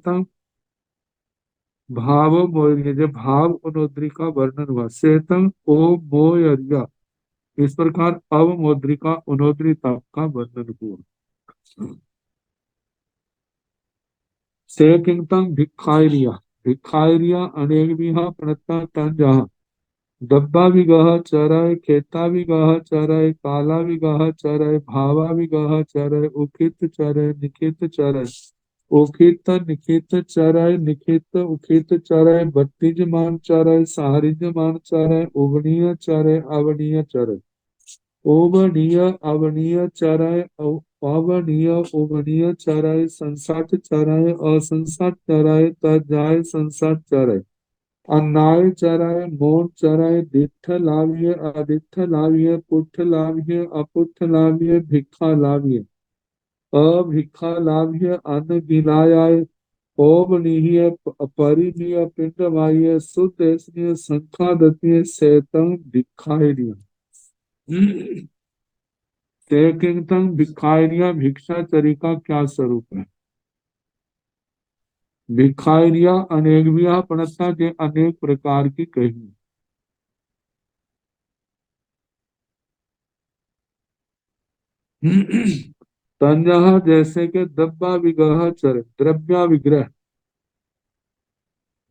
भाव मोय, जब भाव उन्मुद्री का वर्णन हुआ, सेतम ओ मोयरिया, इस प्रकार अवमोद्रिका उन्मुद्री तप का वर्णन हुआ। से किंतम भिखारिया, भिखारिया अनेक विहा प्रणता तन जहा, डब्बा भी गह चरय, खेता भी गह चरय, काला भी गह चरय, भावा भी गह चरय, उखित चरय, निखित चरय, उखित निखित चरय, निखित उखित चरय, बत्तीज मान चरय, सहारिज मान चरय, उगनीय चरय, अवनीय चरय। ओवनीय अवनीय चराय पावनीय ओवनीय चराय संसाट चराय असंसाट चराय तजाय संसाट चराय अन्नाय चराय मोर चराय दिट्ठ लाभ्य अदिट्ठ लाभ्य पुट्ठ लाभ्य अपुट्ठ लाभ्य भिक्खा लाभ्य अभिक्खा लाभ्य अन्न गिलाय ओवनीय परिनीय पिंडमाय सुदेशनीय संखादतीय सेतम भिक्षाय किंतन भिखारिया भिक्षाचरी का क्या स्वरूप है। भिखारिया अनेक पणता के अनेक प्रकार की कही। तंजह जैसे के दब्बा विग्रह चर द्रव्या विग्रह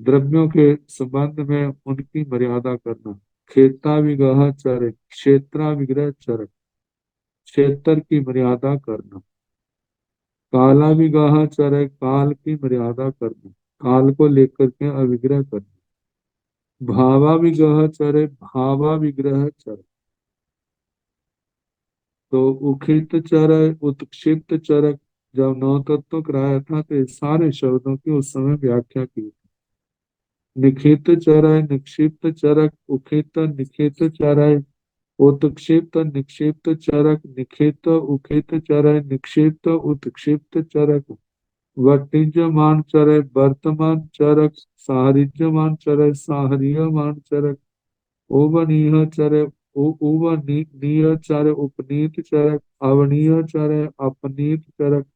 द्रव्यों के संबंध में उनकी मर्यादा करना। खेता विग्रह चर क्षेत्रा विग्रह चर क्षेत्र की मर्यादा करना। काला विग्रह चर काल की मर्यादा करना, काल को लेकर के अविग्रह करना। भावा विग्रह चर भावा विग्रह चर तो उखित चरक उत्क्षिप्त चरक जब नौ तत्व कराया था तो इस सारे शब्दों की उस समय व्याख्या की। निखित चरय निक्षिप्त चरक उखित निखित चरय उत्क्षिप्त निक्षिप्त चरक निखित उखित चरय निक्षिप्त उत्क्षिप्त चरक वर्तिज्यमान चरय वर्तमान चरक साहरिज्यमान चरय साहरियमान चरक ओवनीय चरय उवनीय चर उपनीत चरक अवनीय चरय अपनीत चरक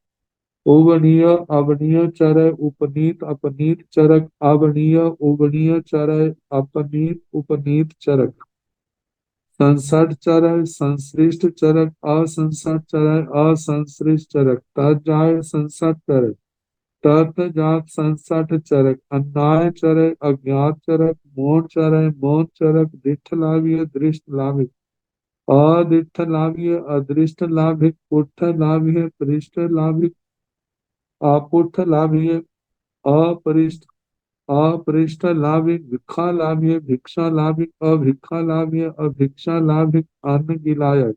ओवनीय अवनीय चरय उपनीत अपनीत चरक अवनीय उवनीय चरय अपनीत उपनीत चरक संसट चरय संश्लिष्ट चरक असंसट चरय असंश्लिष्ट चरक तजाय संसट चरक तत जात संसठ चरक अन्याय चरक अज्ञात चरक मौन चरक मौन चरक दिठ लाभीय दृष्ट लाभिक अदिठ लाभीय अदृष्ट लाभिक पुट्ठ लाभीय पृष्ठ लाभिक अपुट्ठ लाभीय अपरिष्ठ अपृष्ठ लाभिक भिक्षा लाभीय भिक्षा लाभिक अभिक्षा लाभीय अभिक्षा लाभिक अन्न गिलायक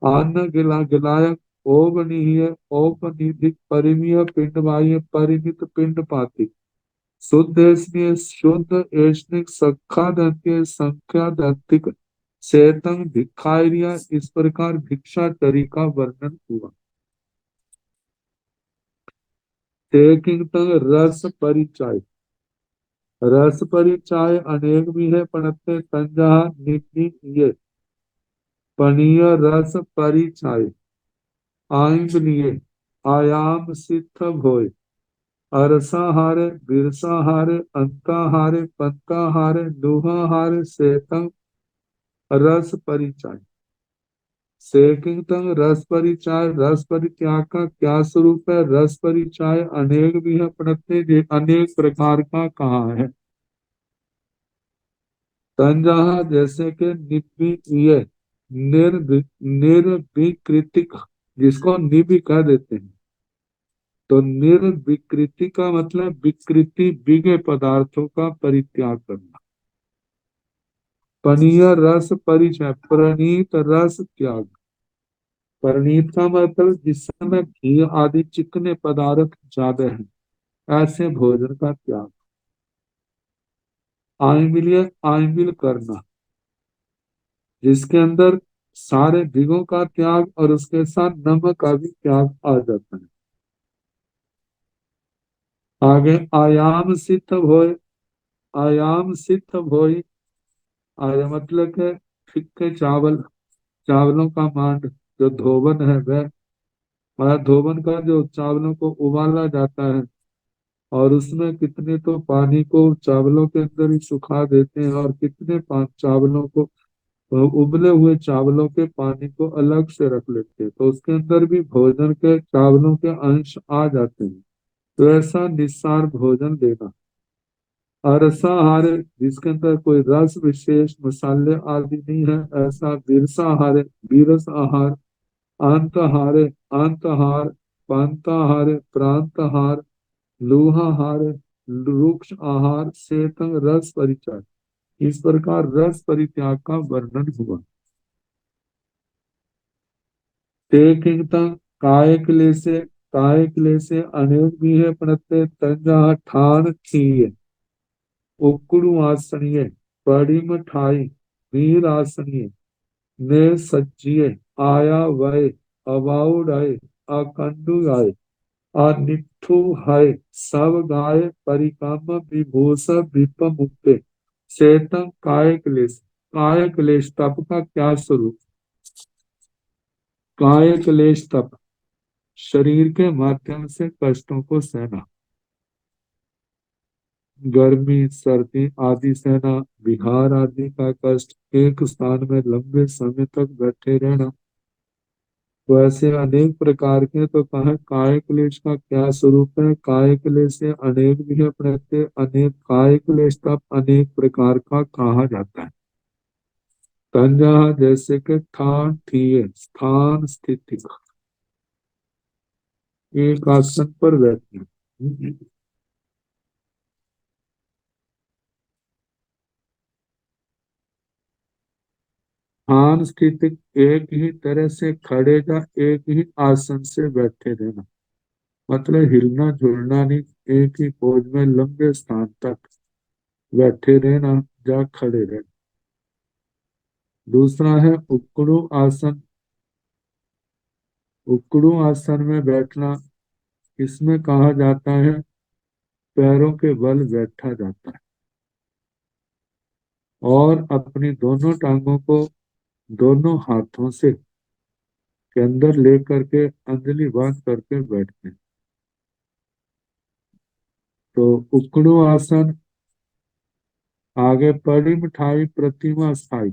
अन्न गिलायक ओवनीय औपनिधिक परिमीय पिंडवाय परिमित पिंड पाती शुद्ध एस्निय शुद्ध एस्निक सखादंत्य संख्यादंतिक सेतंग भिखारिया इस प्रकार भिक्षाटरी का वर्णन हुआ। तेकिंतंग रस परिचय रस परिचय अनेक भी है पढ़ते तंजा निधि ये पनीय रस परिचय आइंगलिए आयाम सिद्ध भोय अरसाहारे बिरसाहारे अंताहारे पंताहारे दुहाहारे सेतंग रस परिचय सेकिंतंग रस परिचय रस परित्याग का क्या स्वरूप है। रस परिचय अनेक भी है पढ़ते अनेक प्रकार का कहा है। तंजहा जैसे कि निबी निर्विकृतिक जिसको निबी कह देते हैं तो निर्विकृति का मतलब विकृति विज्ञ पदार्थों का परित्याग करना। पनीय रस परिचय प्रणीत रस त्याग परिणीत का मतलब जिस समय घी आदि चिकने पदार्थ ज्यादा है ऐसे भोजन का त्याग। आइमिल्य आइमिल करना जिसके अंदर सारे भिगों का त्याग और उसके साथ नमक का भी त्याग आ जाता है। आगे आयाम सिद्ध भोय आयाम सिद्ध भोय आया मतलब है फिक्के चावल चावलों का मांड जो धोवन है वह धोवन का जो चावलों को उबाला जाता है और उसमें कितने तो पानी को चावलों के अंदर ही सुखा देते हैं और कितने चावलों को उबले हुए चावलों के पानी को अलग से रख लेते हैं तो उसके अंदर भी भोजन के चावलों के अंश आ जाते हैं। तो ऐसा निस्सार भोजन देना। अरसाहार जिसके अंदर कोई रस विशेष मसाले आदि नहीं है ऐसा बिरसाहार बीरस आहार अंतहार अंतहार पांताहार प्रांतहार लूहाहार वृक्ष आहार सेतंग रस परिचय इस प्रकार रस परित्याग का वर्णन हुआ। ते किंगतं काय क्लेशे अनेक भी है प्रत्यय तंजा ठान थी उकुड़ू आसनिये पड़ी मठाई वीर आसनिये ने सज्जिये आया वय अबाउड आए अकंडु आए अनिठु है सब गाय परिकाम विभूष विप मुक्ते चेतन काय क्लेश तप का क्या स्वरूप काय क्लेश तप शरीर के माध्यम से कष्टों को सहना गर्मी सर्दी आदि सहना विहार आदि का कष्ट एक स्थान में लंबे समय तक बैठे रहना तो ऐसे अनेक प्रकार के तो कहा काय क्लेश का क्या स्वरूप है काय क्लेश से अनेक भी है प्रत्यय अनेक काय क्लेश तब अनेक प्रकार का कहा जाता है तंजा जैसे कि ठान ठिए स्थान स्थिति एक आसन पर बैठना स्थान स्थिति एक ही तरह से खड़े या एक ही आसन से बैठे रहना मतलब हिलना झुलना नहीं एक ही पोज में लंबे स्थान तक बैठे रहना या खड़े रहना दूसरा है उकड़ू आसन उकड़ू आसन में बैठना इसमें कहा जाता है पैरों के बल बैठा जाता है और अपनी दोनों टांगों को दोनों हाथों से के अंदर लेकर के अंजलि बांध करके बैठते हैं तो उकड़ू आसन आगे पड़ी मिठाई प्रतिमा स्थाई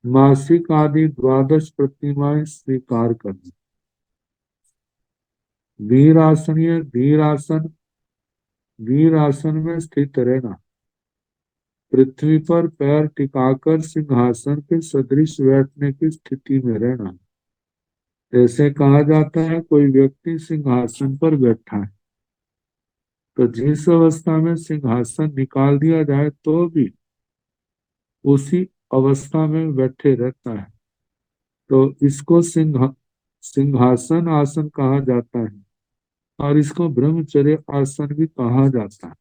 मासिक आदि द्वादश प्रतिमाएं स्वीकार करना वीर आसन में स्थित रहना पृथ्वी पर पैर टिकाकर सिंहासन के सदृश बैठने की स्थिति में रहना ऐसे कहा जाता है कोई व्यक्ति सिंहासन पर बैठा है तो जिस अवस्था में सिंहासन निकाल दिया जाए तो भी उसी अवस्था में बैठे रहता है तो इसको सिंहासन आसन कहा जाता है और इसको ब्रह्मचर्य आसन भी कहा जाता है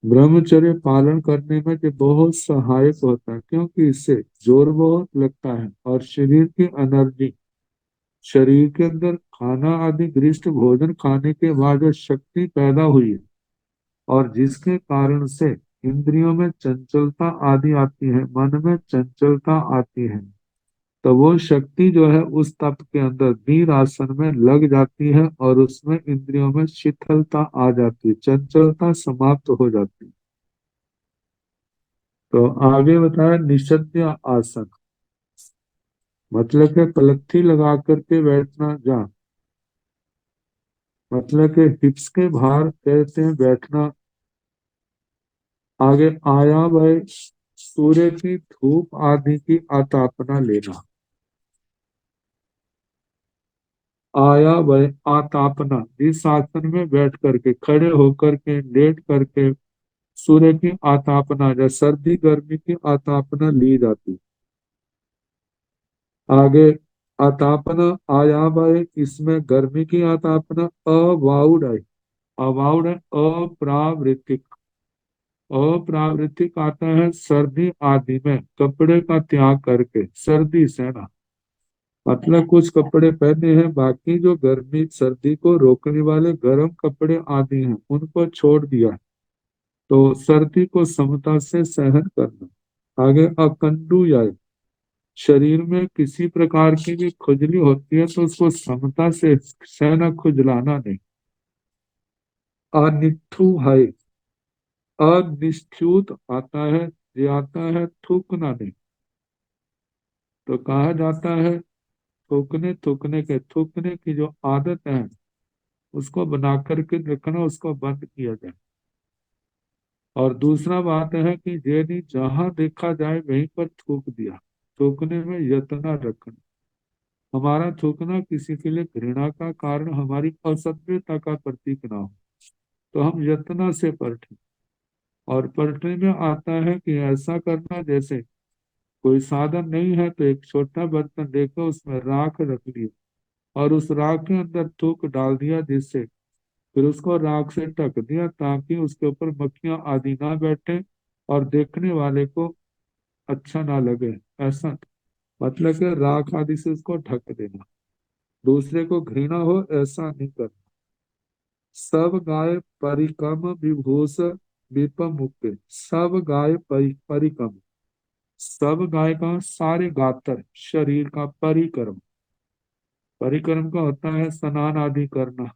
ब्रह्मचर्य पालन करने में ये बहुत सहायक होता है क्योंकि इससे जोर बहुत लगता है और शरीर की एनर्जी शरीर के अंदर खाना आदि गरिष्ठ भोजन खाने के बाद जो शक्ति पैदा हुई है और जिसके कारण से इंद्रियों में चंचलता आदि आती है मन में चंचलता आती है तो वो शक्ति जो है उस तप के अंदर वीर आसन में लग जाती है और उसमें इंद्रियों में शिथिलता आ जाती है चंचलता समाप्त हो जाती है तो आगे बताया निषद्य आसन मतलब कि पलथी लगा करके बैठना जा मतलब कि हिप्स के भार कहते हैं बैठना आगे आया वह सूर्य की धूप आदि की आतापना लेना आया वह आतापना इस आसन में बैठ करके खड़े होकर के लेट करके सूर्य की आतापना या सर्दी गर्मी की आतापना ली जाती आगे आतापना आया वह इसमें गर्मी की आतापना अवाउड है अवाउड है अप्रावृत्तिक अप्रावृत्तिक आता है सर्दी आदि में कपड़े का त्याग करके सर्दी सहना मतलब कुछ कपड़े पहने हैं बाकी जो गर्मी सर्दी को रोकने वाले गर्म कपड़े आदि हैं उनको छोड़ दिया तो सर्दी को समता से सहन करना आगे अकंडू आए शरीर में किसी प्रकार की भी खुजली होती है तो उसको समता से सहना खुजलाना नहीं अनिठु है अनिश्चुत आता है ये आता है थूकना नहीं तो कहा जाता है थूकने की जो आदत है उसको बना करके रखना उसको बंद किया जाए और दूसरा बात है कि यदि जहां देखा जाए वहीं पर थूक दिया थूकने में यत्न रखना हमारा थूकना किसी के लिए घृणा का कारण हमारी असभ्यता का प्रतीक ना हो तो हम यत्न से पलटें और पलटने में आता है कि ऐसा करना जैसे कोई साधन नहीं है तो एक छोटा बर्तन लेकर उसमें राख रख लिया और उस राख के अंदर थूक डाल दिया, जिससे फिर उसको राख से ढक दिया ताकि उसके ऊपर मक्खियां आदि ना बैठे और देखने वाले को अच्छा ना लगे। ऐसा मतलब कि राख आदि से उसको ढक देना, दूसरे को घृणा हो ऐसा नहीं करना। सब गाय परिकम विभूष विपम मुक्ते। सब गाय परिकम, सब गाय का सारे गात्र शरीर का परिक्रम। परिक्रम का होता है स्नान आदि करना,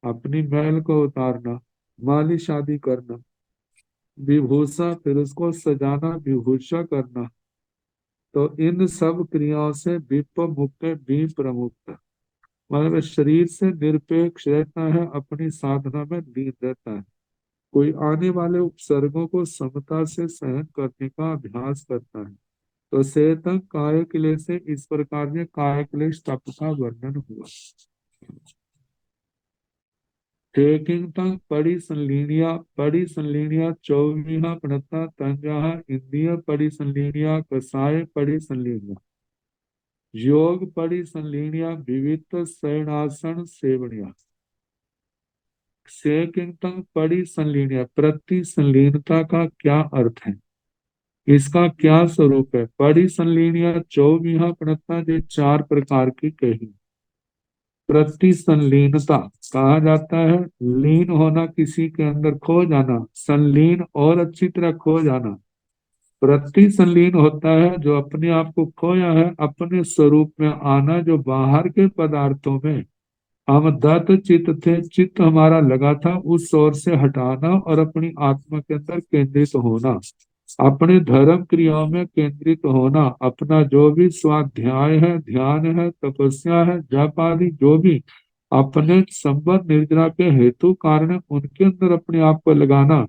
अपनी मैल को उतारना, मालिश आदि करना। विभूषा फिर उसको सजाना, विभूषा करना। तो इन सब क्रियाओं से विप मुक्त, विप्रमुक्त मतलब शरीर से निरपेक्ष रहता है, अपनी साधना में लीन रहता है। कोई आने वाले उपसर्गों को समता से सहन करने का अभ्यास करता है। तो सेतक काय क्लेश से इस प्रकार के काय क्लेश तप का वर्णन हुआ। टेकिंग तक पड़ी संलीनिया चौविहा प्रणता तंजा इंद्रिय पड़ी संलीनिया कसाय पड़ी संलीनिया योग पड़ी संलीनिया विविध शयनासन सेवनिया। सेकिंग तक पड़ी संलीनिया, प्रति संलीनता का क्या अर्थ है, इसका क्या स्वरूप है। पड़ी संलीनिया चौविहा प्रणता, ये चार प्रकार की कही। प्रति संलीनता कहा जाता है लीन होना, किसी के अंदर खो जाना, संलीन और अच्छी तरह खो जाना। प्रति संलीन होता है जो अपने आप को खोया है, अपने स्वरूप में आना, जो बाहर के पदार्थों में हम दत्त चित्त थे, चित्त हमारा लगा था, उस ओर से हटाना और अपनी आत्मा के अंदर केंद्रित होना, अपने धर्म क्रियाओं में केंद्रित होना। अपना जो भी स्वाध्याय है, ध्यान है, तपस्या है, जप आदि जो भी अपने संबंध निर्जरा के हेतु कारण है, उनके अंदर अपने आप को लगाना।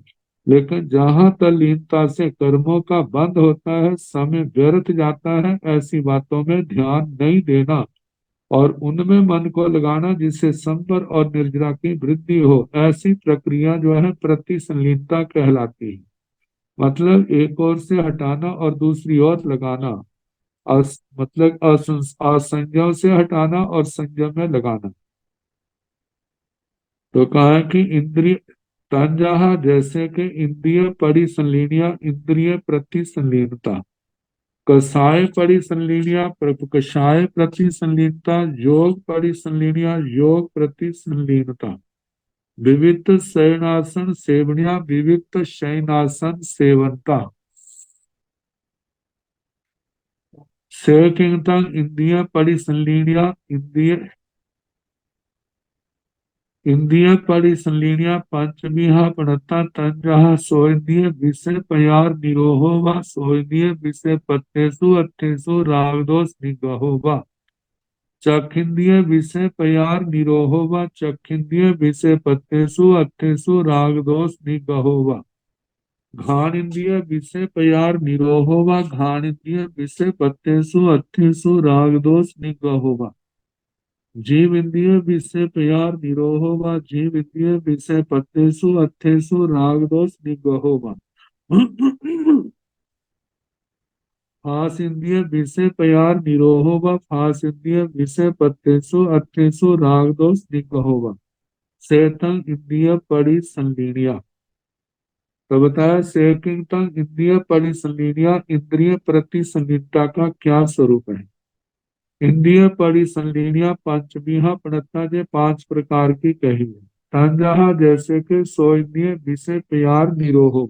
लेकिन जहां तल्लीनता से कर्मों का बंद होता है, समय व्यर्थ जाता है, ऐसी बातों में ध्यान नहीं देना और उनमें मन को लगाना जिससे संबर और निर्जरा की वृद्धि हो, ऐसी प्रक्रिया जो है प्रति संलीनता कहलाती है। मतलब एक ओर से हटाना और दूसरी ओर लगाना। मतलब असंयम से हटाना और संयम में लगाना। तो कहा है कि इंद्रिय तंजहा, जैसे कि इंद्रिय पड़ी संलीनिया, इंद्रिय प्रति संलीनता। कसाय पड़ी संलीनिया, कषाय प्रति संलीनता। योग पड़ी संलीनिया, योग प्रति संलीनता। विविध शयनासन सेवनिया, विविध शयनासन सेवनता। सेवकिंगतंग इंद्रिय पड़ी संलीनिया, इंद्रिय इंद्रिय पड़ी संलीनिया पंचमीहा प्रणता तंजहा सोइंद्रिय विषय पयार निरोहो वा सोइंद्रिय विषय पत्तेषु अट्ठेषु रागदोष निग्रहो वा चखिंद्रिय विषय पयार निरोहो वा चखिंद्रिय विषय पत्तेषु अट्ठेषु रागदोष निग्रहो वा घाण इंद्रिय विषय पयार निरोहो वा घाण इंद्रिय विषय पत्तेषु अट्ठेषु रागदोष निग्रहो वा जीव इंद्रिय विषय प्यार निरोहो वा जीव इंद्रिय विषय पत्तेषु अट्ठेषु राग दोष निग्रहो वा फास इंद्रिय विषय प्यार निरोहो वा फास इंद्रिय विषय पत्तेषु अट्ठेषु राग दोष निग्रहो वा सेतंग इंद्रिय पड़ी संलीनिया। तो बताया सेकिंग तंग इंद्रिय पड़ी संलीनिया, इंद्रिय प्रति संलीनता का क्या स्वरूप है। इंद्रिय परिसंलीनिया पंचमीहा प्रणता जे पांच प्रकार की कही है। तंजहा, जैसे कि सो इंद्रिय विषय प्यार निरोहो।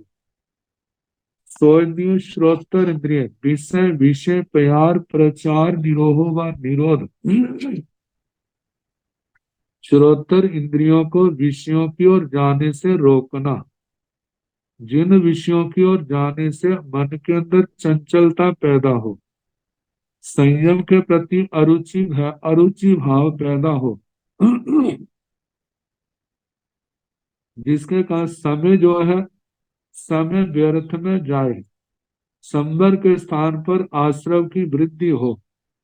सो इंद्रिय श्रोत्र इंद्रिय विषय विषय प्यार प्रचार निरोहो व निरोध। श्रोत्र इंद्रियों को विषयों की ओर जाने से रोकना। जिन विषयों की ओर जाने से मन के अंदर चंचलता पैदा हो, संयम के प्रति अरुचि भाव पैदा हो, जिसके कारण समय जो है समय व्यर्थ में जाए, संबर के स्थान पर आश्रव की वृद्धि हो,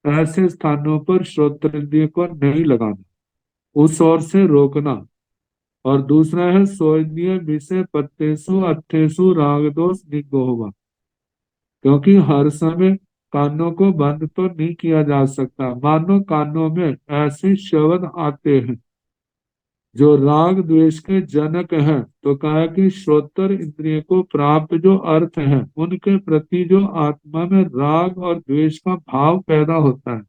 ऐसे स्थानों पर श्रोत्रेंद्रिय को नहीं लगाना, उस ओर से रोकना। और दूसरा है सोइंद्रिय विषय पत्तेसु अट्ठेसु राग दोष निग्रहोवा। क्योंकि हर समय कानों को बंद तो नहीं किया जा सकता। मानो कानों में ऐसे शब्द आते हैं जो राग द्वेष के जनक हैं, तो कहा कि श्रोत्र इंद्रिय को प्राप्त जो अर्थ है उनके प्रति जो आत्मा में राग और द्वेष का भाव पैदा होता है,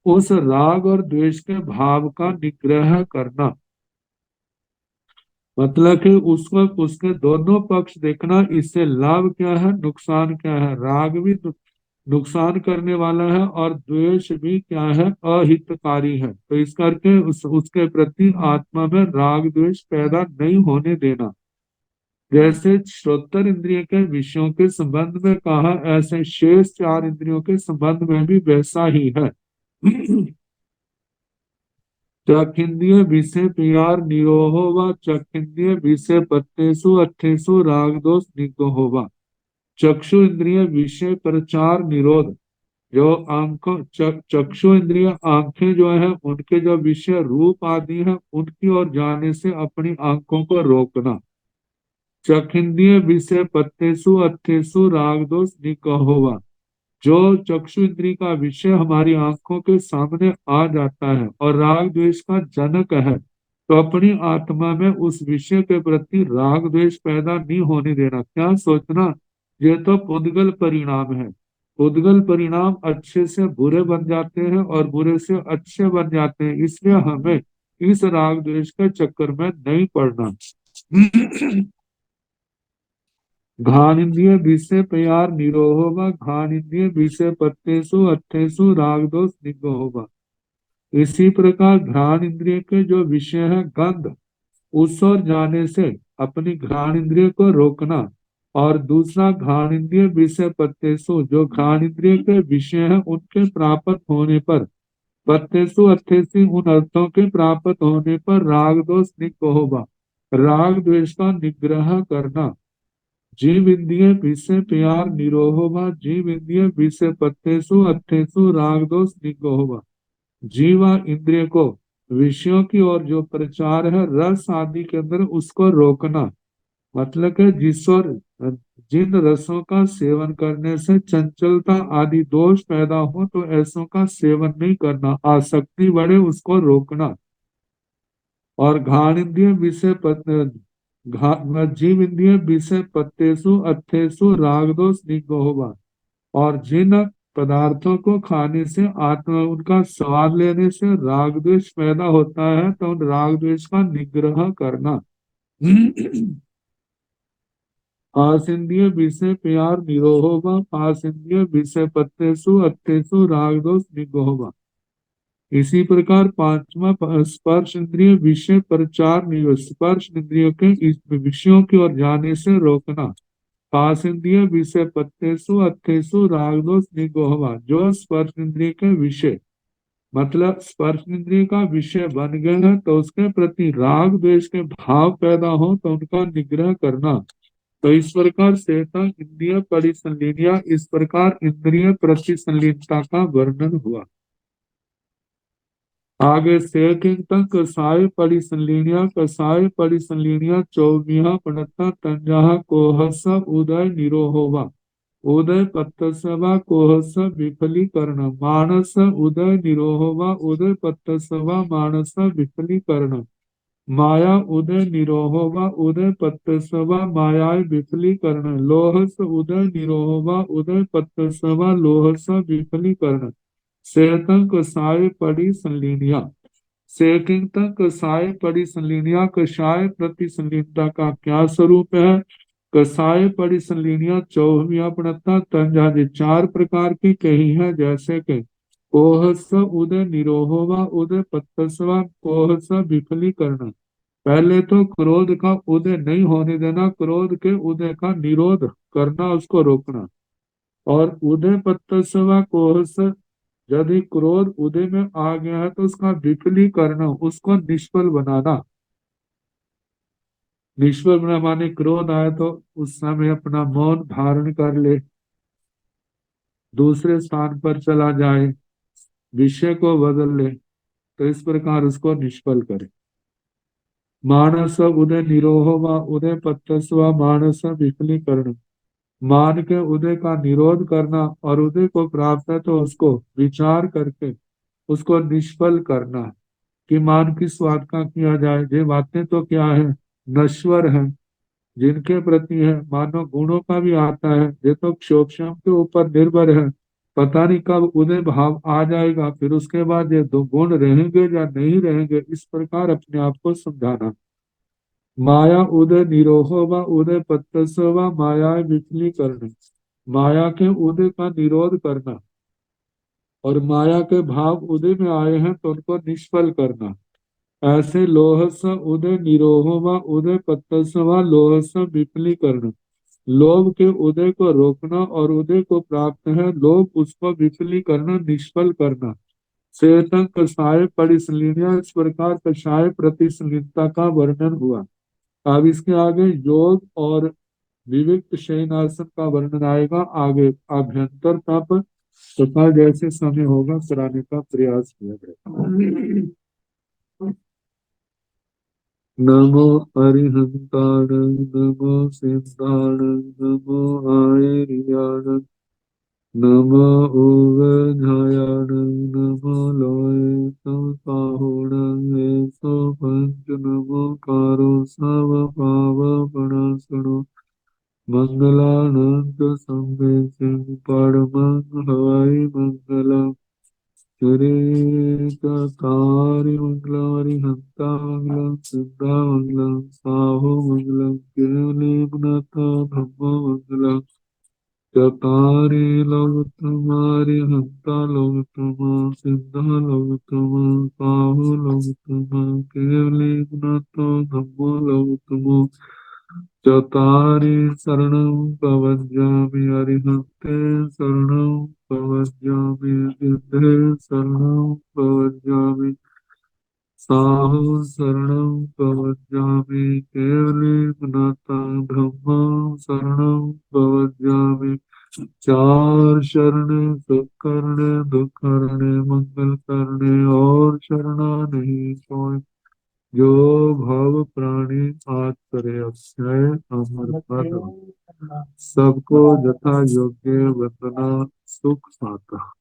उस राग और द्वेष के भाव का निग्रह करना, मतलब कि उसको उसके दोनों पक्ष देखना। इससे लाभ क्या है, नुकसान क्या है। राग भी नुकसान करने वाला है और द्वेष भी क्या है, अहितकारी है। तो इस करके उसके प्रति आत्मा में राग द्वेष पैदा नहीं होने देना। जैसे श्रोत्र इंद्रिय के विषयों के संबंध में कहा, ऐसे शेष चार इंद्रियों के संबंध में भी वैसा ही है। चखिंद्रिय विषय प्रियार निरोहो व चखिंद्रिय विषय पत्तेषु अट्ठेषु राग दोष निग्रहो व। चक्षु इंद्रिय विषय प्रचार निरोध, जो आंखों चक्षु इंद्रिय आंखें जो है उनके जो विषय रूप आदि है उनकी ओर जाने से अपनी आंखों को रोकना। चखिंद्रिय विषय पत्तेषु अट्ठेषु राग दोष निग्रहो, जो चक्षु इंद्री का विषय हमारी आंखों के सामने आ जाता है और राग द्वेष का जनक है, तो अपनी आत्मा में उस विषय के प्रति राग द्वेष पैदा नहीं होने देना। क्या सोचना, ये तो पुद्गल परिणाम है। पुद्गल परिणाम अच्छे से बुरे बन जाते हैं और बुरे से अच्छे बन जाते हैं, इसलिए हमें इस राग द्वेष के चक्कर में नहीं पड़ना। घान इंद्रिय विषय प्यार निरोहो व घान इंद्रिय विषय पत्तेषु अट्ठेषु राग दोष निग्रहो व। इसी प्रकार घ्राण इंद्रिय के जो विषय है गंध, उस ओर जाने से अपनी घ्राण इंद्रिय को रोकना। और दूसरा घ्राण इंद्रिय विषय पत्तेषु, जो घ्राण इंद्रिय के विषय है उनके प्राप्त होने पर, पत्तेषु अट्ठेषु उन अर्थों के प्राप्त होने पर राग दोष निग्रहो व, राग द्वेष का निग्रह करना। जीव इंद्रिय विषय प्यार निरोहो व जीव इंद्रिय विषय पत्तेषु अट्ठेषु राग दोष निग्रहो व। जीवा इंद्रिय को विषयों की ओर जो प्रचार है रस आदि के अंदर, उसको रोकना। मतलब कि जिस ओर जिन रसों का सेवन करने से चंचलता आदि दोष पैदा हो, तो ऐसों का सेवन नहीं करना। आसक्ति बढ़े उसको रोकना। और घाण इंद्रिय विषय जीव इंद्रिय विषय पत्तेषु अट्ठेषु राग दोष निग्रहो व। और जिन पदार्थों को खाने से आत्मा उनका स्वाद लेने से राग द्वेष पैदा होता है, तो उन राग द्वेष का निग्रह करना। पास इंद्रिय विषय प्यार निरोहो व पास इंद्रिय विषय पत्तेषु अट्ठेषु राग दोष निग्रहो व। इसी प्रकार पांचवा स्पर्श इंद्रिय विषय प्रचार निरोध, स्पर्श इंद्रियों के इस विषयों की ओर जाने से रोकना। पास इंद्रिय विषय पत्तेषु अट्ठेषु राग दोष निग्रहो, जो स्पर्श इंद्रिय के विषय, मतलब स्पर्श इंद्रिय का विषय बन गए हैं, तो उसके प्रति राग द्वेष के भाव पैदा हो तो उनका निग्रह करना। तो इस प्रकार से इंद्रिय परिसंलीनिया, इस प्रकार इंद्रिय प्रतिसंलीनता का वर्णन हुआ। आगे से तक कसाय परिसंलीनिया, कसाय परिसंलीनिया चौमिया पड़ता तंजा कोहस उदय निरोहोवा, उदय पत्तसवा कोहस विफलीकरण मानस उदय निरोहोवा, उदय पत्तसवा मानस विफलीकरण माया उदय निरोहोवा, उदय पत्तसवा माया विफलीकरण लोहस उदय निरोहोवा, उदय पत्तसवा लोहस विफलीकरण सेतंक कसाय पड़ी संलीनिया। सेकिंग कसाय पड़ी संलीनिया, कषाय प्रति संलीनता का क्या स्वरूप है। कसाय पड़ी संलीनिया चौहमिया पड़ता तंजादि चार प्रकार की कही है, जैसे कि कोहस उदय निरोहोवा, उदय पत्तसवा कोहस विफलीकरण। पहले तो क्रोध का उदय नहीं होने देना, क्रोध के उदय का निरोध करना, उसको रोकना। और उदय पत्तसवा कोहस, यदि क्रोध उदय में आ गया है तो उसका विफलीकरण, उसको निष्फल बनाना। निष्फल बना माने क्रोध आए तो उस समय अपना मौन धारण कर ले, दूसरे स्थान पर चला जाए, विषय को बदल ले, तो इस प्रकार उसको निष्फल करे। मानस उदय निरोह व उदय पत्तस्व मानस विफलीकरण, मान के उदय का निरोध करना, और उदय को प्राप्त है तो उसको विचार करके उसको निष्फल करना, कि मान किस बात का किया जाए। ये बातें तो क्या है, नश्वर है। जिनके प्रति है मानव गुणों का भी आता है, ये तो क्षोभम के ऊपर निर्भर है। पता नहीं कब उदय भाव आ जाएगा, फिर उसके बाद ये दो गुण रहेंगे या नहीं रहेंगे, इस प्रकार अपने आप को समझाना। माया उदय निरोहो व उदय पत्तस्व व माया विफलीकरण। माया के उदय का निरोध करना, और माया के भाव उदय में आए हैं तो उनको निष्फल करना। ऐसे लोहस उदय निरोहो व उदय पत्तस्व व लोहस विफलीकरण। लोभ के उदय को रोकना, और उदय को प्राप्त है लोभ उसको विफलीकरण निष्फल करना। चेतन कषाय परिसलीनिया, इस प्रकार कषाय प्रतिसलीनता का वर्णन हुआ। अब इसके आगे योग और विविक्त शयनासन का वर्णन आएगा आगे। अभ्यंतर तप तथा जैसे समय होगा कराने का प्रयास किया जाएगा। नमो अरिहंताण, नमो सिद्धाण, नमो आयर्याण, नमो उवझायाण, नमो लोय संसाहोण सो पंच, नमो कारो सव पाव पणासनो, मंगलानंद संवेशं परमं हवाई मंगलम्। कारी मंगलम हरिहंता मंगलम सिद्धा मंगलम साहो मंगलम केवली गुणता ब्रह्म मंगलम। चतारी लोकतमारी हंता लोकतमा सिद्धा लोकतमा साहो लोकतमा केवली गुणता ब्रह्म लोकतमो। चतारी शरणं प्रवज्जामि अरिहन्ते शरणं प्रवज्जामि सिद्धे शरणं प्रवज्जामि साहु शरणं प्रवज्जामि केवले गुणता ब्रह्म शरणं प्रवज्जामि। चार शरण सुख करने दुख करने मंगल करने और शरणा नहीं कोई। जो भव प्राणी आत करे अक्षय अमर पद। सबको यथा योग्य वंदना सुख साता।